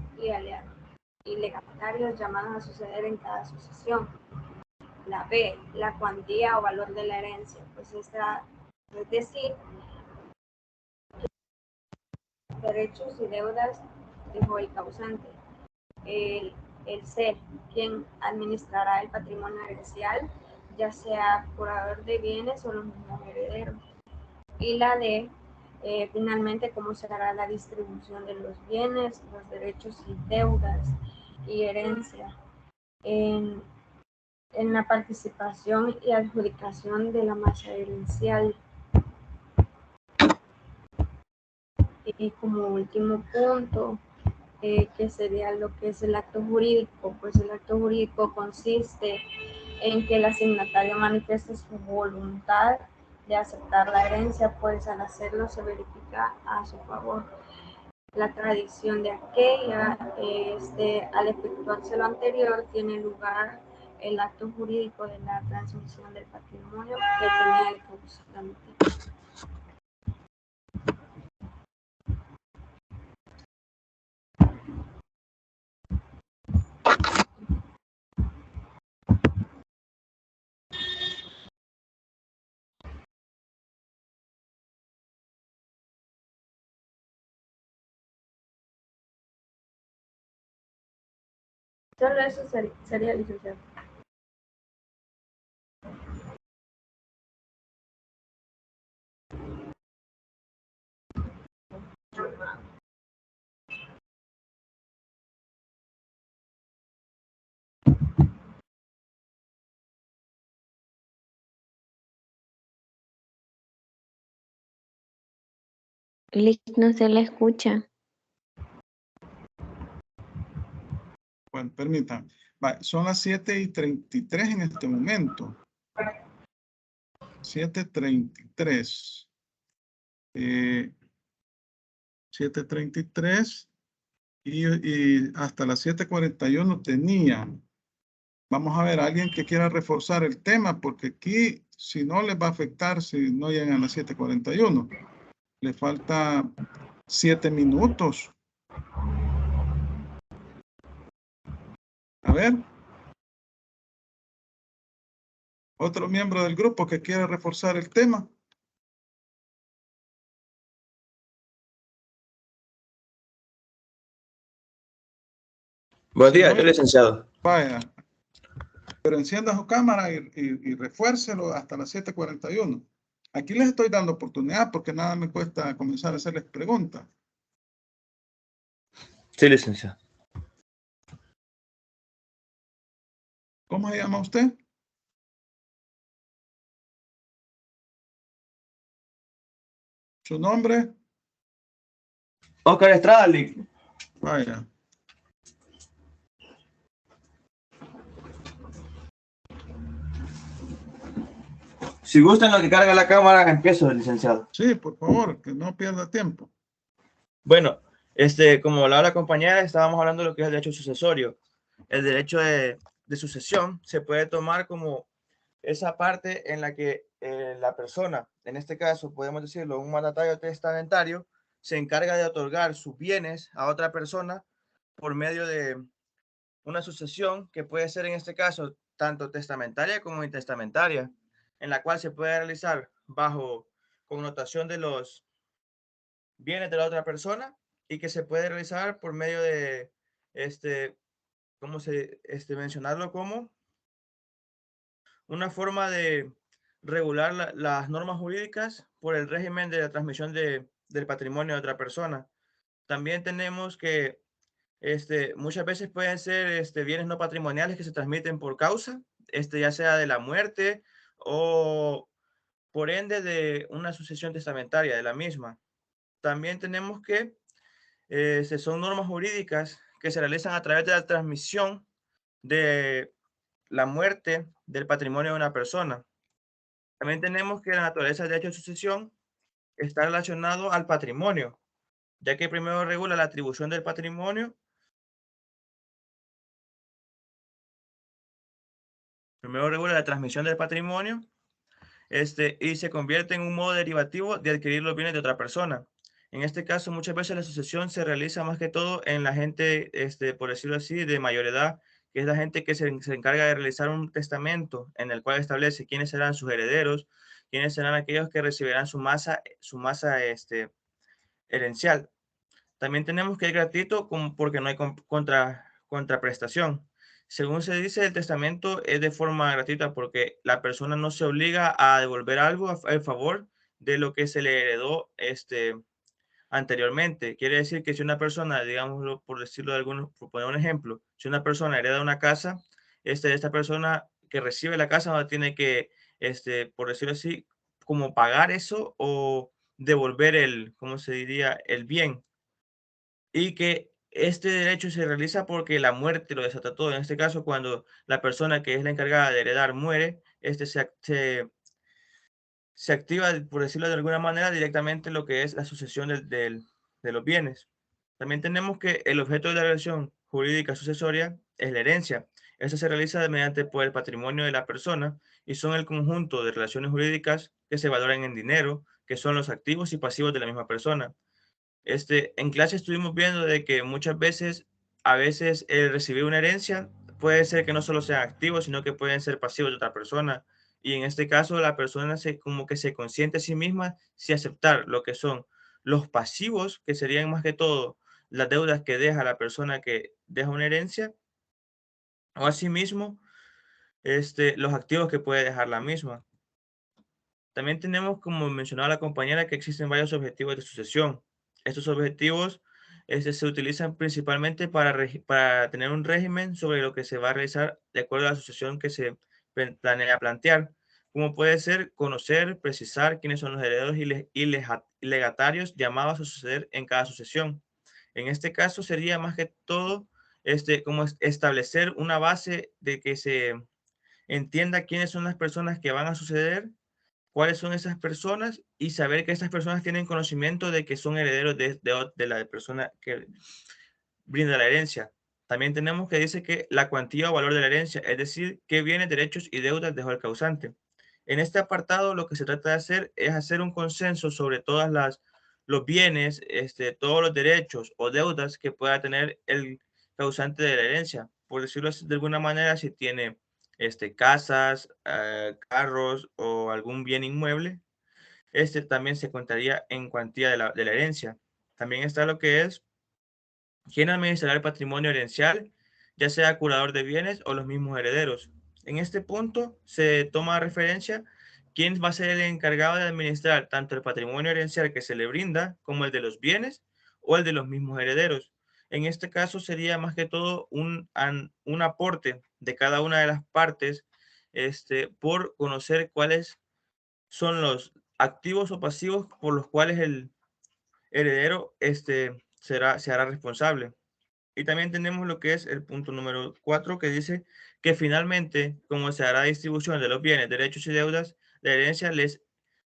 y legatarios llamados a suceder en cada sucesión. La B, la cuantía o valor de la herencia, pues esta, es decir, derechos y deudas dejó el causante. El C, quien administrará el patrimonio herencial, ya sea curador de bienes o los mismos herederos. Y la D, finalmente, cómo se hará la distribución de los bienes, los derechos y deudas y herencia en la participación y adjudicación de la masa herencial. Y como último punto, que sería lo que es el acto jurídico, pues el acto jurídico consiste en que el asignatario manifieste su voluntad de aceptar la herencia, pues al hacerlo se verifica a su favor la tradición de aquella. Al efectuarse lo anterior, tiene lugar el acto jurídico de la transmisión del patrimonio que tenía el causante. Solo eso sería, licenciado. Lick, no se la escucha. Bueno, permítanme. Vale, son las 7:33 en este momento. 7:33. 7:33 y hasta las 7:41 tenía. Vamos a ver, alguien que quiera reforzar el tema, porque aquí, si no, les va a afectar si no llegan a las 7:41. Le falta 7 minutos. A ver. Otro miembro del grupo que quiera reforzar el tema. Buenos días, yo licenciado. Vaya. Pero encienda su cámara y refuércelo hasta las 7:41. Aquí les estoy dando oportunidad porque nada me cuesta comenzar a hacerles preguntas. Sí, licenciado. ¿Cómo se llama usted? ¿Su nombre? Oscar Estrada, Lick. Vaya. Si gustan lo que carga la cámara, empiezo, licenciado. Sí, por favor, que no pierda tiempo. Bueno, como hablaba la compañera, estábamos hablando de lo que es el derecho sucesorio. El derecho de sucesión se puede tomar como esa parte en la que la persona, en este caso podemos decirlo, un mandatario testamentario, se encarga de otorgar sus bienes a otra persona por medio de una sucesión que puede ser en este caso tanto testamentaria como intestamentaria, en la cual se puede realizar bajo connotación de los bienes de la otra persona y que se puede realizar por medio de, mencionarlo como una forma de regular las normas jurídicas por el régimen de la transmisión del patrimonio de otra persona. También tenemos que muchas veces pueden ser bienes no patrimoniales que se transmiten por causa, ya sea de la muerte o por ende de una sucesión testamentaria de la misma. También tenemos que son normas jurídicas que se realizan a través de la transmisión de la muerte del patrimonio de una persona. También tenemos que la naturaleza del derecho de sucesión está relacionado al patrimonio, ya que primero regula la atribución del patrimonio. Primero regula la transmisión del patrimonio y se convierte en un modo derivativo de adquirir los bienes de otra persona. En este caso, muchas veces la sucesión se realiza más que todo en la gente, por decirlo así, de mayor edad, que es la gente que se encarga de realizar un testamento en el cual establece quiénes serán sus herederos, quiénes serán aquellos que recibirán su masa herencial. También tenemos que es gratuito porque no hay contraprestación. Según se dice, el testamento es de forma gratuita porque la persona no se obliga a devolver algo a favor de lo que se le heredó anteriormente. Quiere decir que si una persona, digámoslo por decirlo de algunos, por poner un ejemplo, si una persona hereda una casa, esta persona que recibe la casa no tiene que, por decirlo así, como pagar eso o devolver ¿cómo se diría? El bien. Y que este derecho se realiza porque la muerte lo desata todo. En este caso, cuando la persona que es la encargada de heredar muere, se activa, por decirlo de alguna manera, directamente lo que es la sucesión de los bienes. También tenemos que el objeto de la relación jurídica sucesoria es la herencia. Esto se realiza mediante el patrimonio de la persona y son el conjunto de relaciones jurídicas que se valoran en dinero, que son los activos y pasivos de la misma persona. En clase estuvimos viendo de que muchas veces, a veces el recibir una herencia puede ser que no solo sean activos, sino que pueden ser pasivos de otra persona. Y en este caso, la persona como que se consiente a sí misma si aceptar lo que son los pasivos, que serían más que todo las deudas que deja la persona que deja una herencia, o asimismo, los activos que puede dejar la misma. También tenemos, como mencionaba la compañera, que existen varios objetivos de sucesión. Estos objetivos se utilizan principalmente para tener un régimen sobre lo que se va a realizar de acuerdo a la sucesión que se planea plantear, como puede ser conocer, precisar quiénes son los herederos y legatarios llamados a suceder en cada sucesión. En este caso sería más que todo como establecer una base de que se entienda quiénes son las personas que van a suceder, cuáles son esas personas y saber que esas personas tienen conocimiento de que son herederos de la persona que brinda la herencia. También tenemos que dice que la cuantía o valor de la herencia, es decir, qué bienes, derechos y deudas dejó el causante. En este apartado lo que se trata de hacer es hacer un consenso sobre todas los bienes, todos los derechos o deudas que pueda tener el causante de la herencia. Por decirlo de alguna manera, si tiene casas, carros o algún bien inmueble, también se contaría en cuantía de la herencia. También está lo que es quién administrará el patrimonio herencial, ya sea curador de bienes o los mismos herederos. En este punto se toma referencia quién va a ser el encargado de administrar tanto el patrimonio herencial que se le brinda como el de los bienes o el de los mismos herederos. En este caso sería más que todo un aporte de cada una de las partes por conocer cuáles son los activos o pasivos por los cuales el heredero se hará responsable. Y también tenemos lo que es el punto número 4, que dice que finalmente, como se hará distribución de los bienes, derechos y deudas, la herencia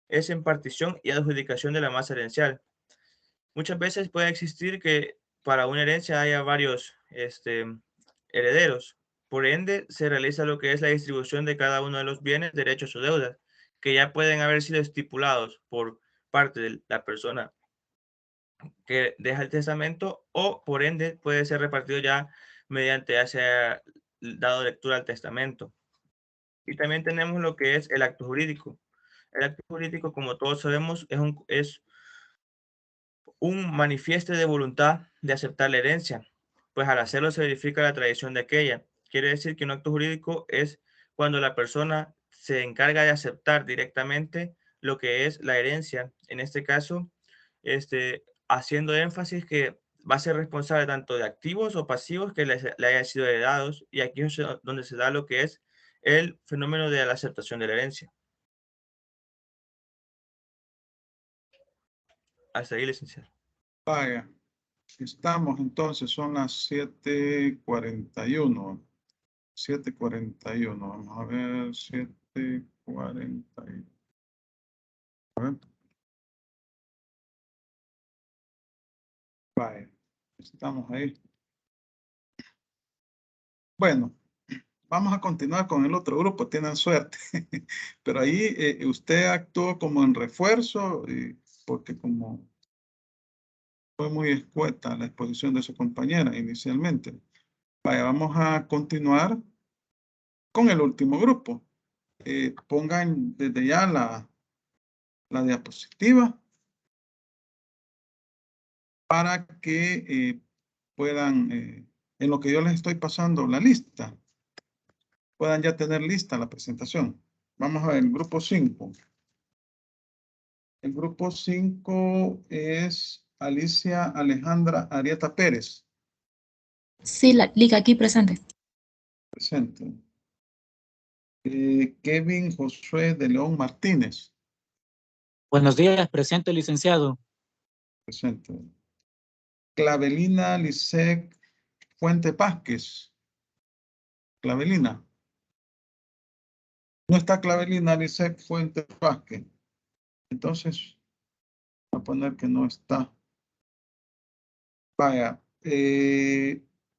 es en partición y adjudicación de la masa herencial. Muchas veces puede existir que para una herencia haya varios herederos. Por ende, se realiza lo que es la distribución de cada uno de los bienes, derechos o deudas, que ya pueden haber sido estipulados por parte de la persona que deja el testamento o por ende puede ser repartido ya mediante ya se ha dado lectura al testamento. Y también tenemos lo que es el acto jurídico. El acto jurídico, como todos sabemos, es un manifiesto de voluntad de aceptar la herencia, pues al hacerlo se verifica la tradición de aquella. Quiere decir que un acto jurídico es cuando la persona se encarga de aceptar directamente lo que es la herencia. En este caso, haciendo énfasis que va a ser responsable tanto de activos o pasivos que le hayan sido heredados, y aquí es donde se da lo que es el fenómeno de la aceptación de la herencia. Hasta ahí, licenciado. Vaya, estamos entonces, son las 7:41. 7:41, vamos a ver, 7:41. A ver. Vaya, estamos ahí. Bueno, vamos a continuar con el otro grupo, tienen suerte. Pero ahí usted actuó como en refuerzo, porque como fue muy escueta la exposición de su compañera inicialmente. Vaya, vamos a continuar con el último grupo. Pongan desde ya la diapositiva para que puedan, en lo que yo les estoy pasando la lista, puedan ya tener lista la presentación. Vamos a ver el grupo 5. El grupo 5 es Alicia Alejandra Arieta Pérez. Sí, Lic, aquí presente. Presente. Kevin Josué de León Martínez. Buenos días, presente, licenciado. Presente. Clavelina Lisek Fuente Vázquez. Clavelina. No está Clavelina Lisek Fuente Vázquez. Entonces, voy a poner que no está. Vaya.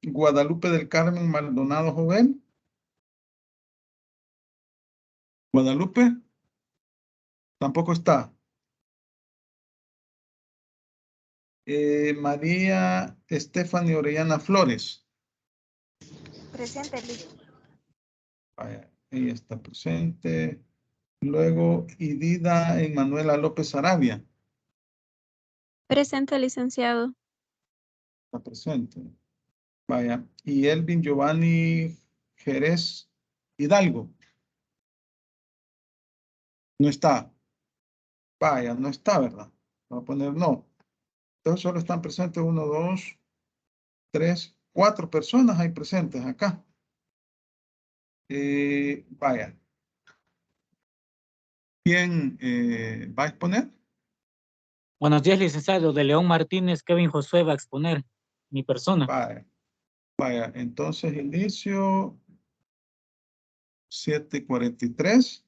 Guadalupe del Carmen Maldonado Joven. Guadalupe. Tampoco está. María Estefania Orellana Flores. Presente, Lic. Vaya, ella está presente. Luego, Idida Emanuela López Arabia. Presente, licenciado. Está presente. Vaya, y Elvin Giovanni Jerez Hidalgo. No está. Vaya, no está, ¿verdad? Voy a poner no. Entonces solo están presentes 1, 2, 3, 4 personas hay presentes acá. Vaya. ¿Quién va a exponer? Buenos días, licenciado. De León Martínez, Kevin Josué va a exponer mi persona. Vaya. Vaya, entonces inicio 7:43,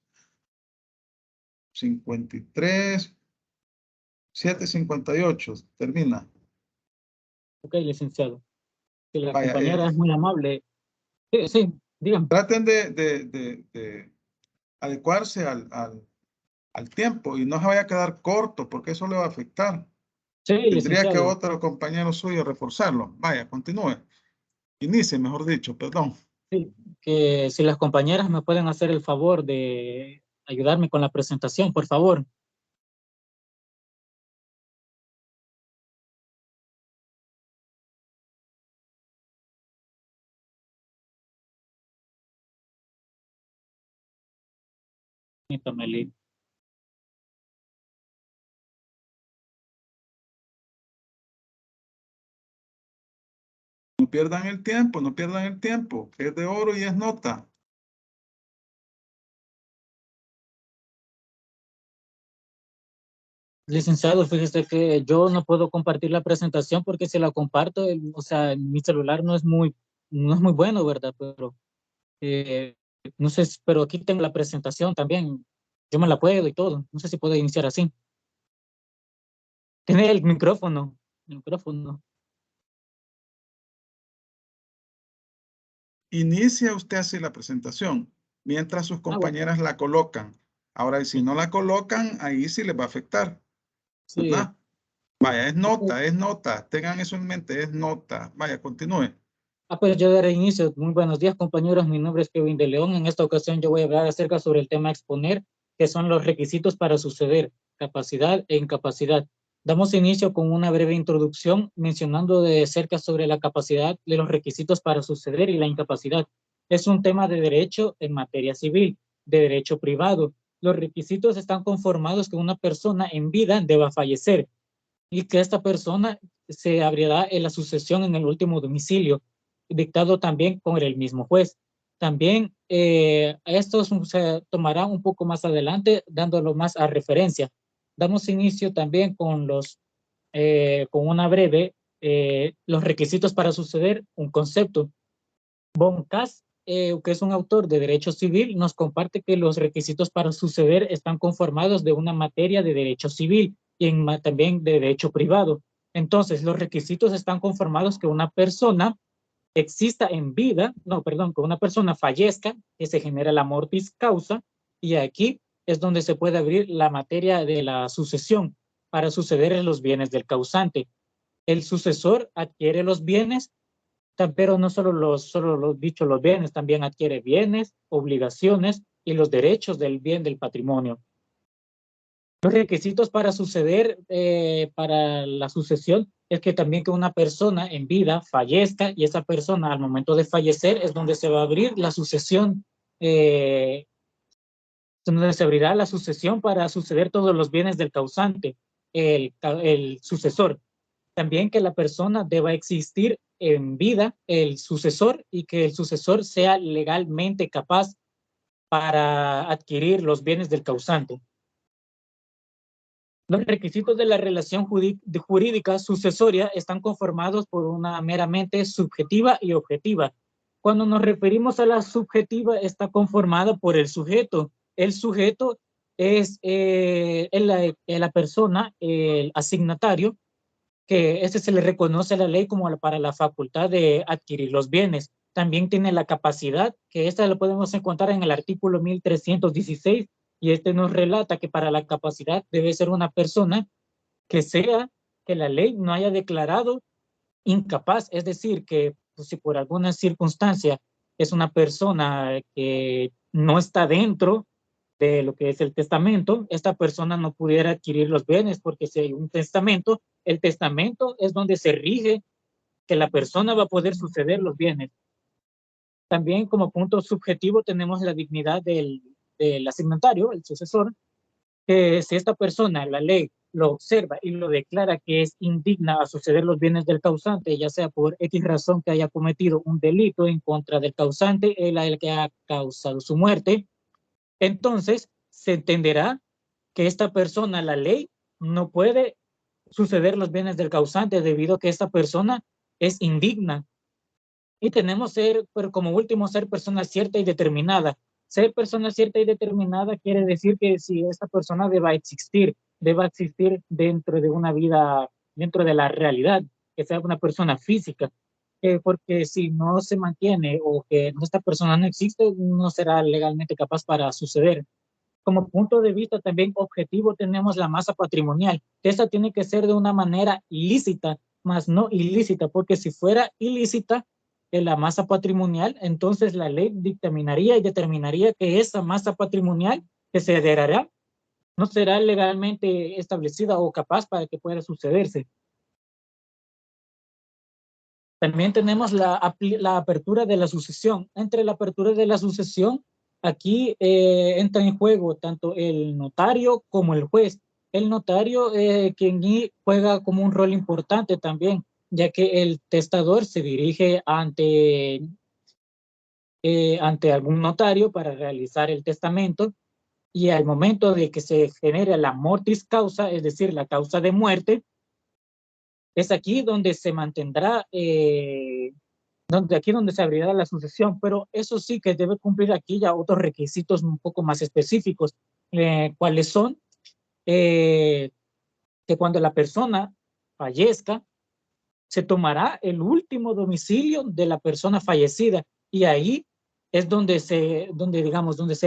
53, 7:58, termina. Ok, licenciado. Si la Vaya, compañera es muy amable. Sí, sí, dígame. traten de adecuarse al tiempo y no se vaya a quedar corto porque eso le va a afectar. Sí, Tendría que licenciado. otro compañero suyo reforzarlo. Vaya, continúe. Inicie, mejor dicho, perdón. Sí, que si las compañeras me pueden hacer el favor de ayudarme con la presentación, por favor. Permítame, Lee. No pierdan el tiempo, no pierdan el tiempo, que es de oro y es nota. Licenciado, fíjese que yo no puedo compartir la presentación porque si la comparto, o sea, mi celular no es muy bueno, ¿verdad? Pero no sé, pero aquí tengo la presentación también. Yo me la puedo y todo. No sé si puedo iniciar así. Tiene el micrófono. El micrófono. Inicia usted así la presentación, mientras sus Bueno. compañeras la colocan. Ahora, si no la colocan, ahí sí les va a afectar. Sí. ¿Verdad? Vaya, es nota. Tengan eso en mente, es nota. Vaya, continúe. Pues yo daré inicio. Muy buenos días, compañeros. Mi nombre es Kevin de León. En esta ocasión yo voy a hablar acerca sobre el tema a exponer, que son los requisitos para suceder, capacidad e incapacidad. Damos inicio con una breve introducción mencionando de cerca sobre la capacidad de los requisitos para suceder y la incapacidad. Es un tema de derecho en materia civil, de derecho privado. Los requisitos están conformados que una persona en vida deba fallecer y que esta persona se abrirá en la sucesión en el último domicilio, dictado también por el mismo juez. También esto se tomará un poco más adelante, dándolo más a referencia. Damos inicio también con con una breve, los requisitos para suceder, un concepto. Von Kass, que es un autor de derecho civil, nos comparte que los requisitos para suceder están conformados de una materia de derecho civil y también de derecho privado. Entonces, los requisitos están conformados que una persona exista en vida, que una persona fallezca, que se genera la mortis causa, y aquí es donde se puede abrir la materia de la sucesión para suceder en los bienes del causante. El sucesor adquiere los bienes, pero no solo los bienes, también adquiere bienes, obligaciones y los derechos del bien del patrimonio. Los requisitos para suceder, para la sucesión, es que también que una persona en vida fallezca y esa persona al momento de fallecer es donde se va a abrir la sucesión, donde se abrirá la sucesión para suceder todos los bienes del causante, el sucesor. También que la persona deba existir en vida, el sucesor, y que el sucesor sea legalmente capaz para adquirir los bienes del causante. Los requisitos de la relación jurídica sucesoria están conformados por una meramente subjetiva y objetiva. Cuando nos referimos a la subjetiva, está conformada por el sujeto. El sujeto es la persona, el asignatario, que ese se le reconoce a la ley como para la facultad de adquirir los bienes. También tiene la capacidad, que esta lo podemos encontrar en el artículo 1316, y este nos relata que para la capacidad debe ser una persona que la ley no haya declarado incapaz, es decir, que pues, si por alguna circunstancia es una persona que no está dentro de lo que es el testamento, esta persona no pudiera adquirir los bienes, porque si hay un testamento, el testamento es donde se rige que la persona va a poder suceder los bienes. También como punto subjetivo tenemos la dignidad del asignatario, el sucesor, que si esta persona, la ley, lo observa y lo declara que es indigna a suceder los bienes del causante, ya sea por X razón que haya cometido un delito en contra del causante, el que ha causado su muerte, entonces se entenderá que esta persona, la ley, no puede suceder los bienes del causante debido a que esta persona es indigna. Y tenemos ser, pero como último, ser persona cierta y determinada. Ser persona cierta y determinada quiere decir que si esta persona deba existir dentro de una vida, dentro de la realidad, que sea una persona física, porque si no se mantiene o que esta persona no existe, no será legalmente capaz para suceder. Como punto de vista también objetivo tenemos la masa patrimonial. Esta tiene que ser de una manera lícita, más no ilícita, porque si fuera ilícita la masa patrimonial, entonces la ley dictaminaría y determinaría que esa masa patrimonial que se heredará no será legalmente establecida o capaz para que pueda sucederse. También tenemos la apertura de la sucesión. Entre la apertura de la sucesión, aquí entra en juego tanto el notario como el juez. El notario, quien juega como un rol importante también, ya que el testador se dirige ante algún notario para realizar el testamento, y al momento de que se genere la mortis causa, es decir, la causa de muerte, es aquí donde se mantendrá, donde se abrirá la sucesión, pero eso sí que debe cumplir aquí ya otros requisitos un poco más específicos, cuáles son, que cuando la persona fallezca, se tomará el último domicilio de la persona fallecida, y ahí es donde se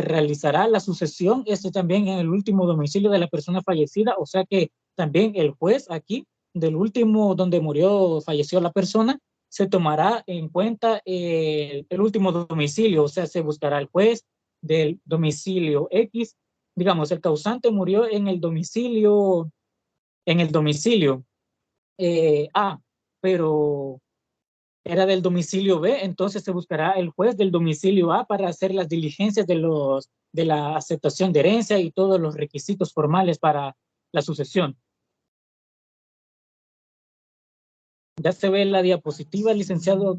realizará la sucesión, también en el último domicilio de la persona fallecida, o sea que también el juez aquí, del último donde falleció la persona, se tomará en cuenta el último domicilio, o sea, se buscará el juez del domicilio X, digamos, el causante murió en el domicilio A, pero era del domicilio B, entonces se buscará el juez del domicilio A para hacer las diligencias de la aceptación de herencia y todos los requisitos formales para la sucesión. Ya se ve en la diapositiva, licenciado,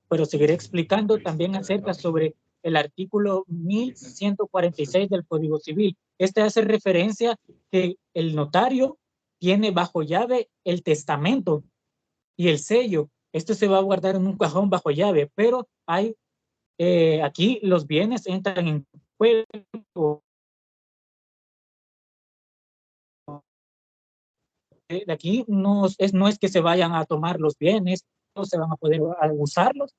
pero seguiré explicando también acerca sobre el artículo 1146 del Código Civil. Este hace referencia que el notario tiene bajo llave el testamento y el sello. Esto se va a guardar en un cajón bajo llave, pero hay aquí los bienes entran en juego. De aquí no es que se vayan a tomar los bienes, no se van a poder usarlos.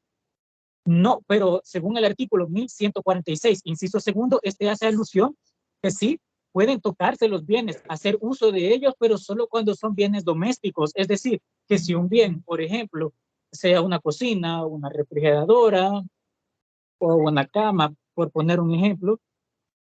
No, pero según el artículo 1146, inciso segundo, hace alusión que sí pueden tocarse los bienes, hacer uso de ellos, pero solo cuando son bienes domésticos. Es decir, que si un bien, por ejemplo, sea una cocina, una refrigeradora o una cama, por poner un ejemplo,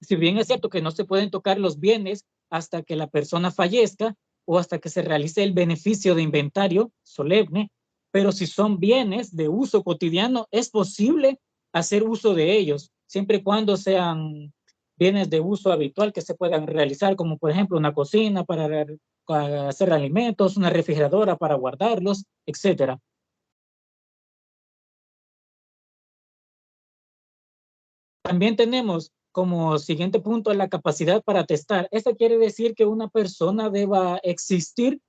si bien es cierto que no se pueden tocar los bienes hasta que la persona fallezca o hasta que se realice el beneficio de inventario solemne, pero si son bienes de uso cotidiano, es posible hacer uso de ellos, siempre y cuando sean bienes de uso habitual que se puedan realizar, como por ejemplo una cocina para hacer alimentos, una refrigeradora para guardarlos, etcétera. También tenemos como siguiente punto la capacidad para testar. Esto quiere decir que una persona deba existir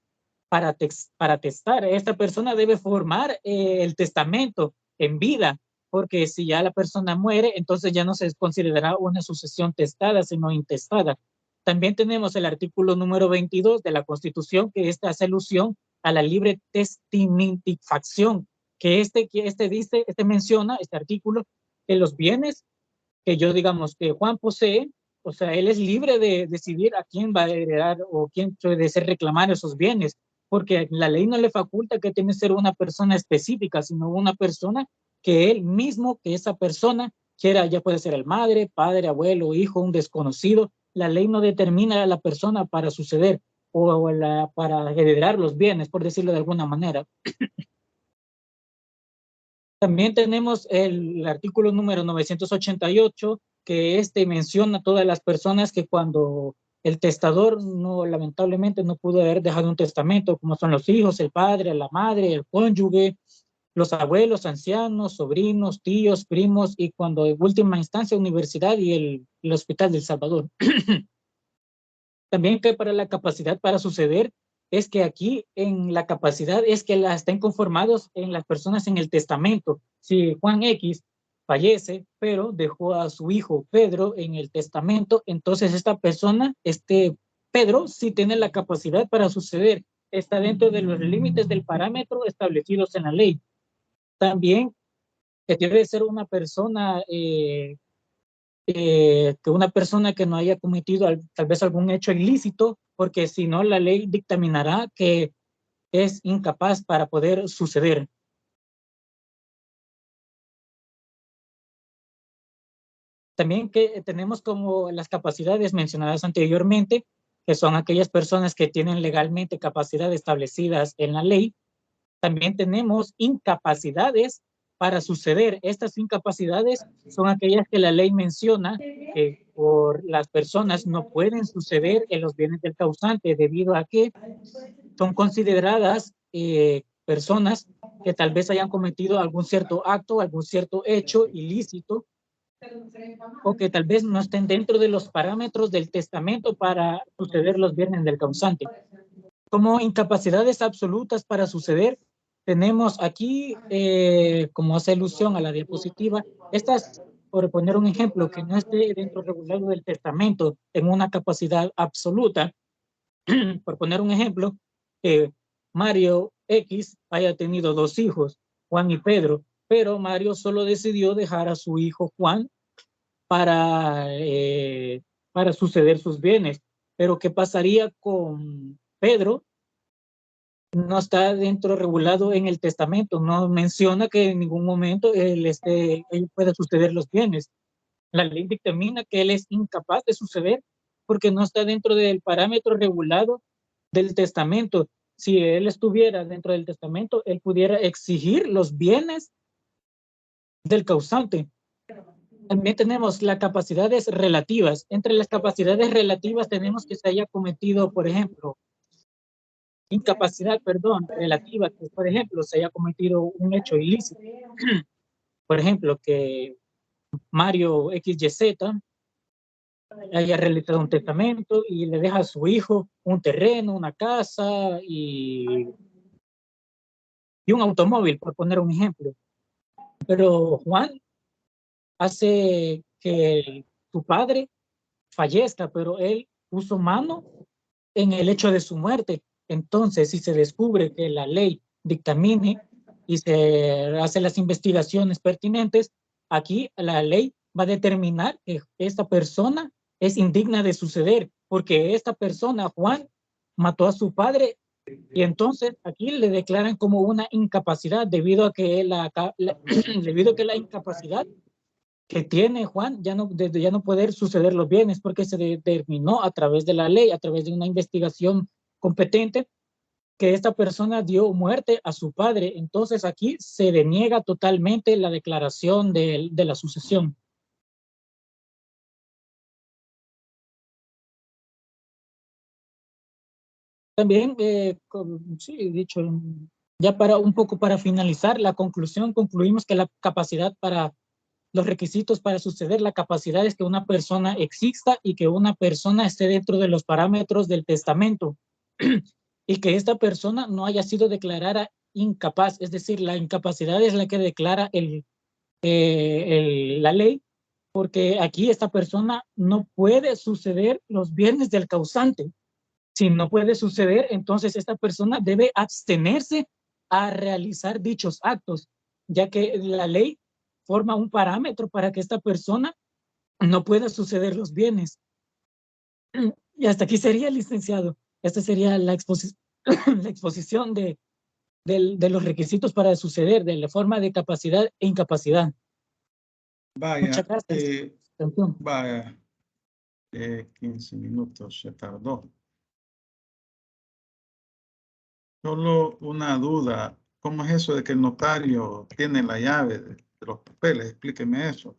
para testar. Esta persona debe formar el testamento en vida, porque si ya la persona muere, entonces ya no se considerará una sucesión testada, sino intestada. También tenemos el artículo número 22 de la Constitución, que hace alusión a la libre testimentificación, que menciona, este artículo, que los bienes que que Juan posee, o sea, él es libre de decidir a quién va a heredar o quién puede ser reclamar esos bienes, porque la ley no le faculta que tiene que ser una persona específica, sino una persona que él mismo, que esa persona quiera, ya puede ser el madre, padre, abuelo, hijo, un desconocido. La ley no determina a la persona para suceder o para heredar los bienes, por decirlo de alguna manera. También tenemos el artículo número 988, que menciona a todas las personas que cuando el testador lamentablemente no pudo haber dejado un testamento, como son los hijos, el padre, la madre, el cónyuge, los abuelos, ancianos, sobrinos, tíos, primos, y cuando en última instancia universidad y el Hospital del Salvador. También que para la capacidad para suceder es que aquí en la capacidad es que estén conformados en las personas en el testamento. Si Juan X fallece, pero dejó a su hijo Pedro en el testamento, entonces esta persona, Pedro, sí tiene la capacidad para suceder. Está dentro de los límites del parámetro establecidos en la ley. También que debe ser una persona que una persona que no haya cometido tal vez algún hecho ilícito, porque si no la ley dictaminará que es incapaz para poder suceder. También que tenemos como las capacidades mencionadas anteriormente, que son aquellas personas que tienen legalmente capacidades establecidas en la ley. También tenemos incapacidades para suceder. Estas incapacidades son aquellas que la ley menciona que por las personas no pueden suceder en los bienes del causante debido a que son consideradas personas que tal vez hayan cometido algún cierto acto, algún cierto hecho ilícito, o que tal vez no estén dentro de los parámetros del testamento para suceder los bienes del causante. Como incapacidades absolutas para suceder, tenemos aquí, como hace alusión a la diapositiva, estas, por poner un ejemplo, que no esté dentro regulado del testamento en una capacidad absoluta, por poner un ejemplo, que Mario X haya tenido 2 hijos, Juan y Pedro, pero Mario solo decidió dejar a su hijo Juan para suceder sus bienes. Pero ¿qué pasaría con Pedro? No está dentro regulado en el testamento, no menciona que en ningún momento él pueda suceder los bienes. La ley dictamina que él es incapaz de suceder porque no está dentro del parámetro regulado del testamento. Si él estuviera dentro del testamento, él pudiera exigir los bienes del causante. También tenemos las capacidades relativas. Entre las capacidades relativas tenemos que se haya cometido, por ejemplo, incapacidad, relativa, que por ejemplo se haya cometido un hecho ilícito. Por ejemplo, que Mario XYZ haya realizado un testamento y le deja a su hijo un terreno, una casa y un automóvil, por poner un ejemplo. Pero Juan hace que su padre fallezca, pero él puso mano en el hecho de su muerte. Entonces, si se descubre que la ley dictamine y se hacen las investigaciones pertinentes, aquí la ley va a determinar que esta persona es indigna de suceder, porque esta persona, Juan, mató a su padre y entonces aquí le declaran como una incapacidad debido a que debido a que la incapacidad que tiene Juan ya no poder suceder los bienes porque se determinó a través de la ley, a través de una investigación competente, que esta persona dio muerte a su padre. Entonces aquí se deniega totalmente la declaración de la sucesión. También, sí, dicho, ya un poco para finalizar la conclusión, concluimos que la capacidad para los requisitos para suceder la capacidad es que una persona exista y que una persona esté dentro de los parámetros del testamento y que esta persona no haya sido declarada incapaz, es decir, la incapacidad es la que declara la ley, porque aquí esta persona no puede suceder los bienes del causante. Si no puede suceder, entonces esta persona debe abstenerse a realizar dichos actos, ya que la ley forma un parámetro para que esta persona no pueda suceder los bienes. Y hasta aquí sería, licenciado. Esta sería la exposición de los requisitos para suceder, de la forma de capacidad e incapacidad. Vaya, muchas gracias. Vaya, 15 minutos se tardó. Solo una duda. ¿Cómo es eso de que el notario tiene la llave de los papeles? Explíqueme eso.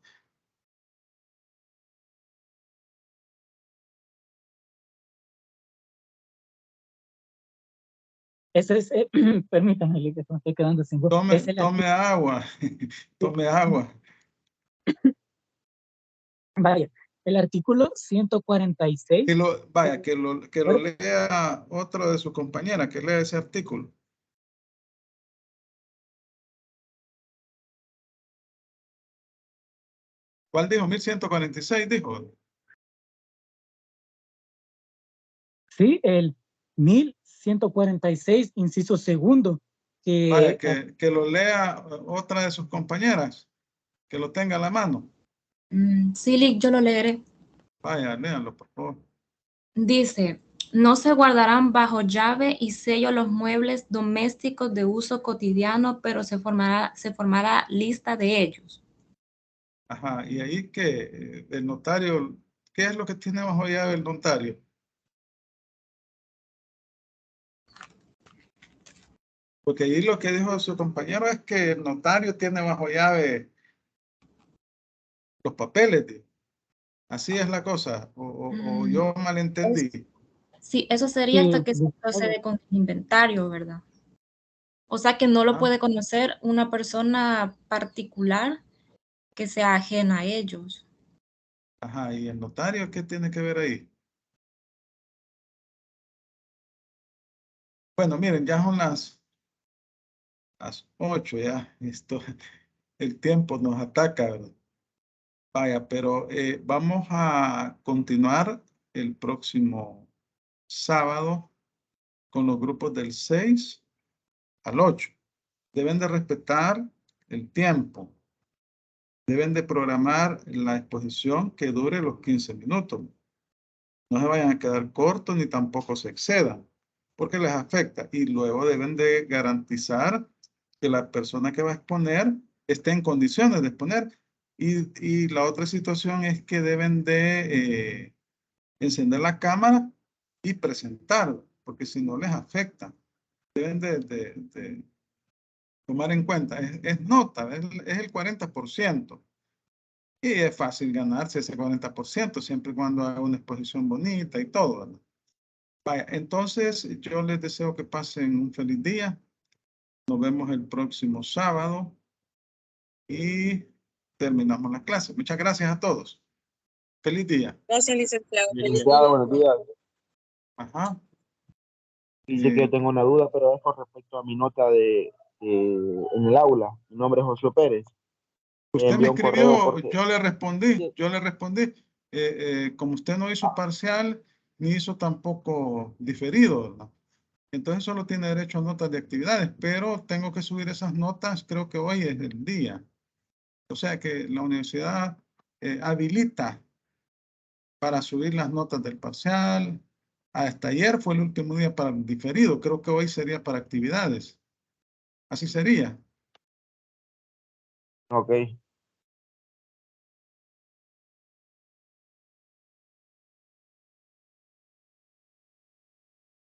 Ese es, permítanme, que me estoy quedando sin voz. Tome, Es el tome agua. Tome agua. Vaya, el artículo 146. Vaya, que lo lea otro de sus compañeras, que lea ese artículo. ¿Cuál dijo? 1146, dijo. Sí, el 1146, inciso segundo. Vaya, que lo lea otra de sus compañeras, que lo tenga a la mano. Sí, Lick, yo lo leeré. Vaya, léanlo, por favor. Dice, no se guardarán bajo llave y sello los muebles domésticos de uso cotidiano, pero se formará lista de ellos. Ajá, y ahí que el notario, ¿qué es lo que tiene bajo llave el notario? Porque ahí lo que dijo su compañero es que el notario tiene bajo llave los papeles. Así es la cosa, o yo malentendí. Sí, eso sería hasta que se procede con el inventario, ¿verdad? O sea que no lo puede conocer una persona particular que sea ajena a ellos. Ajá, ¿y el notario qué tiene que ver ahí? Bueno, miren, ya son las 8, ya. El tiempo nos ataca, ¿verdad? Vaya, pero vamos a continuar el próximo sábado con los grupos del 6 al 8. Deben de respetar el tiempo. Deben de programar la exposición que dure los 15 minutos. No se vayan a quedar cortos ni tampoco se excedan, porque les afecta. Y luego deben de garantizar que la persona que va a exponer esté en condiciones de exponer. Y la otra situación es que deben de encender la cámara y presentarlo, porque si no les afecta. Deben de tomar en cuenta, es nota, es el 40%. Y es fácil ganarse ese 40%, siempre y cuando haga una exposición bonita y todo, ¿verdad? Vaya, entonces yo les deseo que pasen un feliz día. Nos vemos el próximo sábado y terminamos la clase. Muchas gracias a todos. Feliz día. Gracias, licenciado. Licenciado, buenos días. Ajá. Dice que yo tengo una duda, pero es con respecto a mi nota en el aula. Mi nombre es José Pérez. Usted me envió un correo escribió, porque- yo le respondí. Como usted no hizo parcial, ni hizo tampoco diferido, ¿verdad? Entonces solo tiene derecho a notas de actividades, pero tengo que subir esas notas, creo que hoy es el día. O sea que la universidad habilita para subir las notas del parcial. Hasta ayer fue el último día para el diferido, creo que hoy sería para actividades. Así sería. Ok.